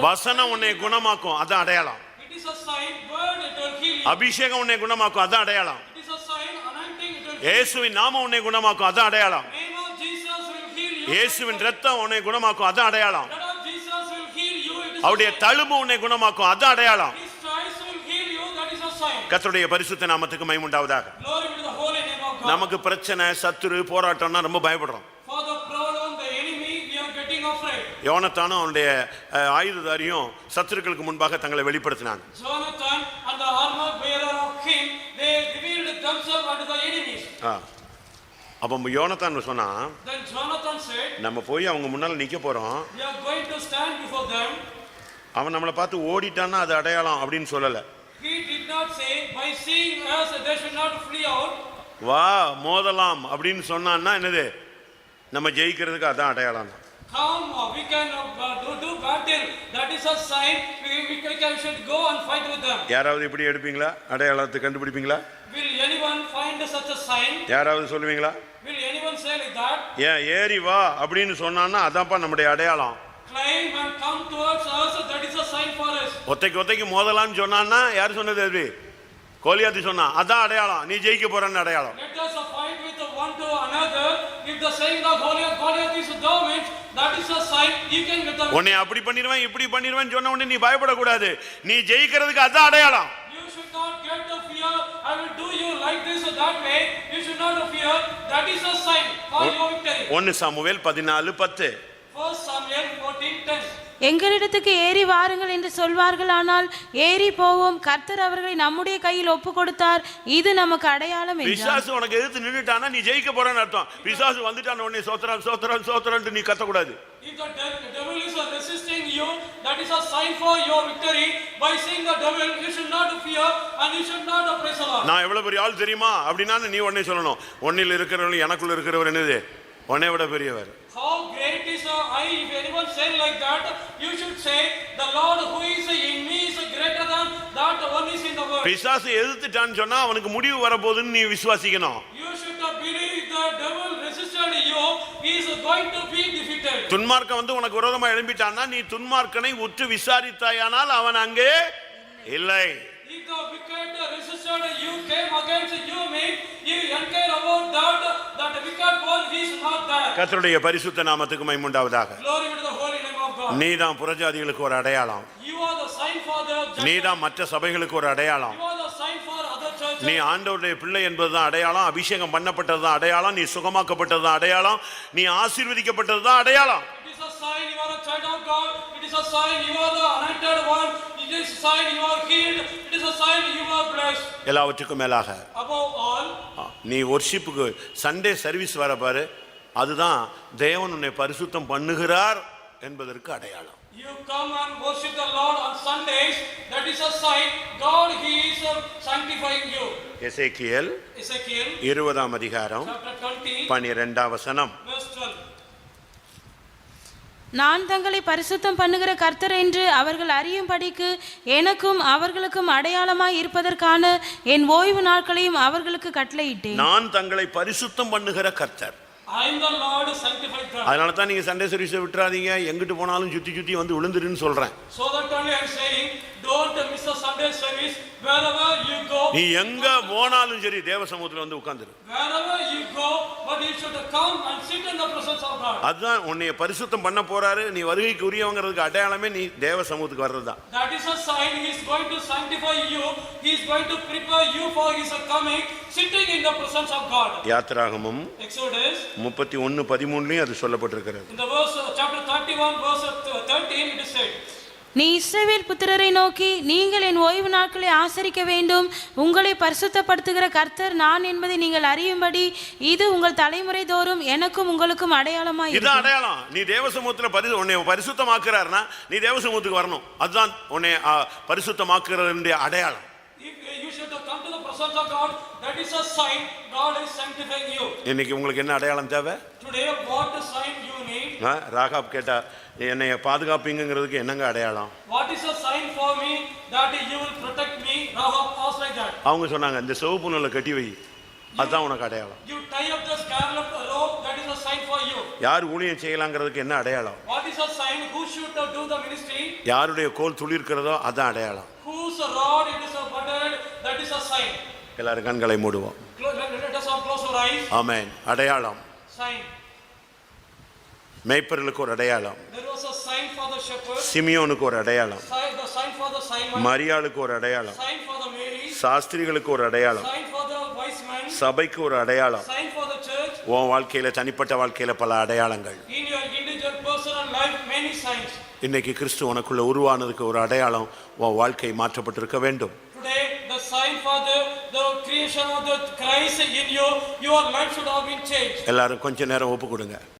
Speaker 1: வசனம் உன்னை குணமாக்கும், அதான் அடையாளம்.
Speaker 3: It is a sign, word it will heal you.
Speaker 1: அபிஷேகம் உன்னை குணமாக்கும், அதான் அடையாளம்.
Speaker 3: It is a sign, anointing it will heal you.
Speaker 1: இயேசுவின் நாமம் உன்னை குணமாக்கும், அதான் அடையாளம்.
Speaker 3: Name of Jesus will heal you.
Speaker 1: இயேசுவின் இரத்தம் உன்னை குணமாக்கும், அதான் அடையாளம்.
Speaker 3: Blood of Jesus will heal you. It is
Speaker 1: அவருடைய தழும்பு உன்னை குணமாக்கும், அதான் அடையாளம்.
Speaker 3: His stripes will heal you. That is a sign.
Speaker 1: கர்த்தருடைய பரிசுத்த நாமத்துக்கு மகிமை உண்டாவதாக.
Speaker 3: Glory be to the holy name of God.
Speaker 1: நமக்கு பிரச்சனை, சத்துரு, போராட்டம்னா ரொம்ப பயப்படுறோம்.
Speaker 3: For the problem, the enemy, we are getting afraid.
Speaker 1: யோனத்தானும் அவனுடைய ஆயுததாரியும் சத்துருக்களுக்கு முன்பாக தங்களை வெளிப்படுத்தினாங்க.
Speaker 3: Jonathan and the armor bearer of king, they revealed themselves unto the enemies.
Speaker 1: அப்ப யோனத்தான் சொன்னா,
Speaker 3: Then Jonathan said,
Speaker 1: நம்ம போய் அவங்க முன்னால நிக்க போறோம்,
Speaker 3: we are going to stand before them.
Speaker 1: அவன் நம்மளை பார்த்து ஓடிட்டான்னா அது அடையாளம் அப்படின்னு சொல்லல.
Speaker 3: He did not say by seeing us they should not flee out.
Speaker 1: வா மோதலாம் அப்படின்னு சொன்னான்னா என்னது, நம்ம ஜெயிக்கிறதுக்கு அதான் அடையாளம்.
Speaker 3: Come, we can do battle. That is a sign. We should go and fight with them.
Speaker 1: யாராவது இப்படி எடுப்பீங்களா? அடையாளத்தை கண்டுபிடிப்பீங்களா?
Speaker 3: Will anyone find such a sign?
Speaker 1: யாராவது சொல்லுவீங்களா?
Speaker 3: Will anyone say like that?
Speaker 1: ஏறி வா அப்படின்னு சொன்னான்னா அதான்ப்பா நம்முடைய அடையாளம்.
Speaker 3: Climb and come towards us. That is a sign for us.
Speaker 1: ஒத்தைக்கு மோதலான்னு சொன்னான்னா யார் சொன்னது? அது கோலியாத்து சொன்னா, அதான் அடையாளம், நீ ஜெயிக்க போறன்னு அடையாளம்.
Speaker 3: Let us fight with one to another. If the saying of Goliath is thou means, that is a sign you can get the.
Speaker 1: உன்னை அப்படி பண்ணிடுவேன் இப்படி பண்ணிடுவேன் சொன்ன உடனே நீ பயப்படக்கூடாது. நீ ஜெயிக்கிறதுக்கு அதான் அடையாளம்.
Speaker 3: You should not get the fear. I will do you like this or that way. You should not fear. That is a sign for your victory.
Speaker 1: 1 Samuel 14:10.
Speaker 3: 1 Samuel 14:10.
Speaker 2: எங்களிடத்துக்கு ஏறி வாருங்கள் என்று சொல்வார்கள், ஆனால் ஏறி போவோம், கர்த்தர் அவர்களை நம்முடைய கையில் ஒப்பு கொடுத்தார், இது நமக்கு அடையாளம் என்றார்.
Speaker 1: பிசாசு உனக்கு எதிர்த்து நின்னுட்டானா நீ ஜெயிக்க போறன்னு அர்த்தம். பிசாசு வந்துட்டான உடனே சோத்திரம் சோத்திரம் சோத்திரம்னு நீ கத்தக்கூடாது.
Speaker 3: If the devil is resisting you, that is a sign for your victory. By seeing the devil, you should not fear and you should not praise the Lord.
Speaker 1: நான் எவ்வளவு பெரிய ஆள் தெரியுமா அப்படினா நீ உடனே சொல்லணும், உன்னில் இருக்கிறவர் எனக்குள்ள இருக்கிறவர் என்னது, உன்னை விட பெரியவர்.
Speaker 3: How great is I? If anyone say like that, you should say the Lord who is in me is greater than that one is in the world.
Speaker 1: பிசாசு எதிர்த்துட்டான்னு சொன்னா அவனுக்கு முடிவு வரப்போகுதுன்னு நீ விசுவாசிக்கணும்.
Speaker 3: You should believe the devil resisted you, he is going to be defeated.
Speaker 1: துன்மார்க்கன் வந்து உனக்கு விரோதமா எழும்பிட்டான்னா நீ துன்மார்க்கனை உற்று விசாரித்தாயானால் அவன் அங்கே இல்லை.
Speaker 3: If the wicked resisted you, came against you, mean you inquire about that wicked one, he is not there.
Speaker 1: கர்த்தருடைய பரிசுத்த நாமத்துக்கு மகிமை உண்டாவதாக.
Speaker 3: Glory to the holy name of God.
Speaker 1: நீதான் புறஜாதிகளுக்கு ஒரு அடையாளம்.
Speaker 3: You are the sign for the Gentiles.
Speaker 1: நீதான் மற்ற சபைகளுக்கு ஒரு அடையாளம்.
Speaker 3: You are the sign for other churches.
Speaker 1: நீ ஆண்டவருடைய பிள்ளை என்பதுதான் அடையாளம், அபிஷேகம் பண்ணப்பட்டதுதான் அடையாளம், நீ சுகமாக்கப்பட்டதுதான் அடையாளம், நீ ஆசீர்வதிக்கப்பட்டதுதான் அடையாளம்.
Speaker 3: It is a sign you are a child of God. It is a sign you are the anointed one. It is a sign you are healed. It is a sign you are blessed.
Speaker 1: எல்லாவற்றுக்கும் மேலாக
Speaker 3: Above all,
Speaker 1: நீ வொர்ஷிப்புக்கு சண்டே சர்வீஸ் வர பாரு, அதுதான் தேவன் உன்னை பரிசுத்தம் பண்ணுகிறார் என்பதற்கு அடையாளம்.
Speaker 3: you come and worship the Lord on Sundays. That is a sign God he is sanctifying you.
Speaker 1: Ezekiel
Speaker 3: Ezekiel
Speaker 1: 20 அதிகாரம்
Speaker 3: chapter 20
Speaker 1: 12 வசனம்.
Speaker 3: verse 12.
Speaker 2: நான் தங்களை பரிசுத்தம் பண்ணுகிற கர்த்தர் என்று அவர்கள் அறியும்படிக்கு எனக்கும் அவர்களுக்கும் அடையாளமாய் இருப்பதற்கான என் ஓய்வு நாட்களையும் அவர்களுக்கு கட்டளையிட்டேன்.
Speaker 1: நான் தங்களை பரிசுத்தம் பண்ணுகிற கர்த்தர்.
Speaker 3: I am the Lord sanctified God.
Speaker 1: அதனால தான் நீங்க சண்டே சர்வீஸை விட்டுறாதீங்க, எங்கிட்டு போனாலும் சுத்தி சுத்தி வந்து விழுந்துருன்னு சொல்றேன்.
Speaker 3: So that only I am saying, don't miss the Sunday service. Wherever you go,
Speaker 1: நீ எங்க போனாலும் சரி தேவ சமூகத்துல வந்து உட்கார்ந்துரு.
Speaker 3: wherever you go, but you should come and sit in the presence of God.
Speaker 1: அதுதான் உன்னை பரிசுத்தம் பண்ண போறாரு, நீ வருகைக்கு உரியவங்கிறதுக்கு அடையாளமே நீ தேவ சமூகத்துக்கு வர்றதுதான்.
Speaker 3: That is a sign he is going to sanctify you. He is going to prepare you for his coming, sitting in the presence of God.
Speaker 1: யாத்திராகமம்
Speaker 3: Exodus
Speaker 1: 31:13 அது சொல்லப்பட்டிருக்கிறது.
Speaker 3: in the verse chapter 31 verse 13 it is said,
Speaker 2: நீ இஸ்ரவேல் புத்திரரை நோக்கி, நீங்கள் என் ஓய்வு நாட்களை ஆசரிக்க வேண்டும், உங்களை பரிசுத்தப்படுத்துகிற கர்த்தர் நான் என்பதை நீங்கள் அறியும்படி இது உங்கள் தலைமுறை தோறும் எனக்கும் உங்களுக்கும் அடையாளமாய்
Speaker 1: இது அடையாளம். நீ தேவ சமூகத்துல உன்னை பரிசுத்தமாக்குறாருன்னா நீ தேவ சமூகத்துக்கு வரணும். அதுதான் உன்னை பரிசுத்தமாக்குறதுடைய அடையாளம்.
Speaker 3: if you should come to the presence of God, that is a sign God is sanctifying you.
Speaker 1: இன்னைக்கு உங்களுக்கு என்ன அடையாளம் தேவை?
Speaker 3: Today what sign you need?
Speaker 1: Rahab கேட்டா என்னை பாதுகாப்பீங்கிறதுக்கு என்னங்க அடையாளம்?
Speaker 3: What is a sign for me that you will protect me? Rahab asked like that.
Speaker 1: அவங்க சொன்னாங்க இந்த சிவப்பு நூலை கட்டி வை, அதுதான் உனக்கு அடையாளம்.
Speaker 3: You tie up the scarlet rope, that is a sign for you.
Speaker 1: யார் ஊழியம் செய்யலாங்கிறதுக்கு என்ன அடையாளம்?
Speaker 3: What is a sign? Who should do the ministry?
Speaker 1: யாருடைய கோல் துளிர்க்கிறதோ அதான் அடையாளம்.
Speaker 3: Whose rod it is budded, that is a sign.
Speaker 1: எல்லாரும் கண்களை மூடுவோம்.
Speaker 3: Let us all close our eyes.
Speaker 1: ஆமென். அடையாளம்.
Speaker 3: Sign.
Speaker 1: மேய்ப்பர்களுக்கு ஒரு அடையாளம்.
Speaker 3: There was a sign for the shepherd.
Speaker 1: சிமியோனுக்கு ஒரு அடையாளம்.
Speaker 3: The sign for the Simon.
Speaker 1: மரியாளுக்கு ஒரு அடையாளம்.
Speaker 3: Sign for the Mary.
Speaker 1: சாஸ்திரிகளுக்கு ஒரு அடையாளம்.
Speaker 3: Sign for the wise man.
Speaker 1: சபைக்கு ஒரு அடையாளம்.
Speaker 3: Sign for the church.
Speaker 1: உன் வாழ்க்கையில தனிப்பட்ட வாழ்க்கையில பல அடையாளங்கள்.
Speaker 3: In your individual personal life, many signs.
Speaker 1: இன்னைக்கு கிறிஸ்து உனக்குள்ள உருவானதுக்கு ஒரு அடையாளம், உன் வாழ்க்கை மாற்றப்பட்டிருக்க வேண்டும்.
Speaker 3: Today, the sign for the creation of the Christ in you, your life should have been changed.
Speaker 1: எல்லாரும் கொஞ்ச நேரம் ஒப்பு கொடுங்க.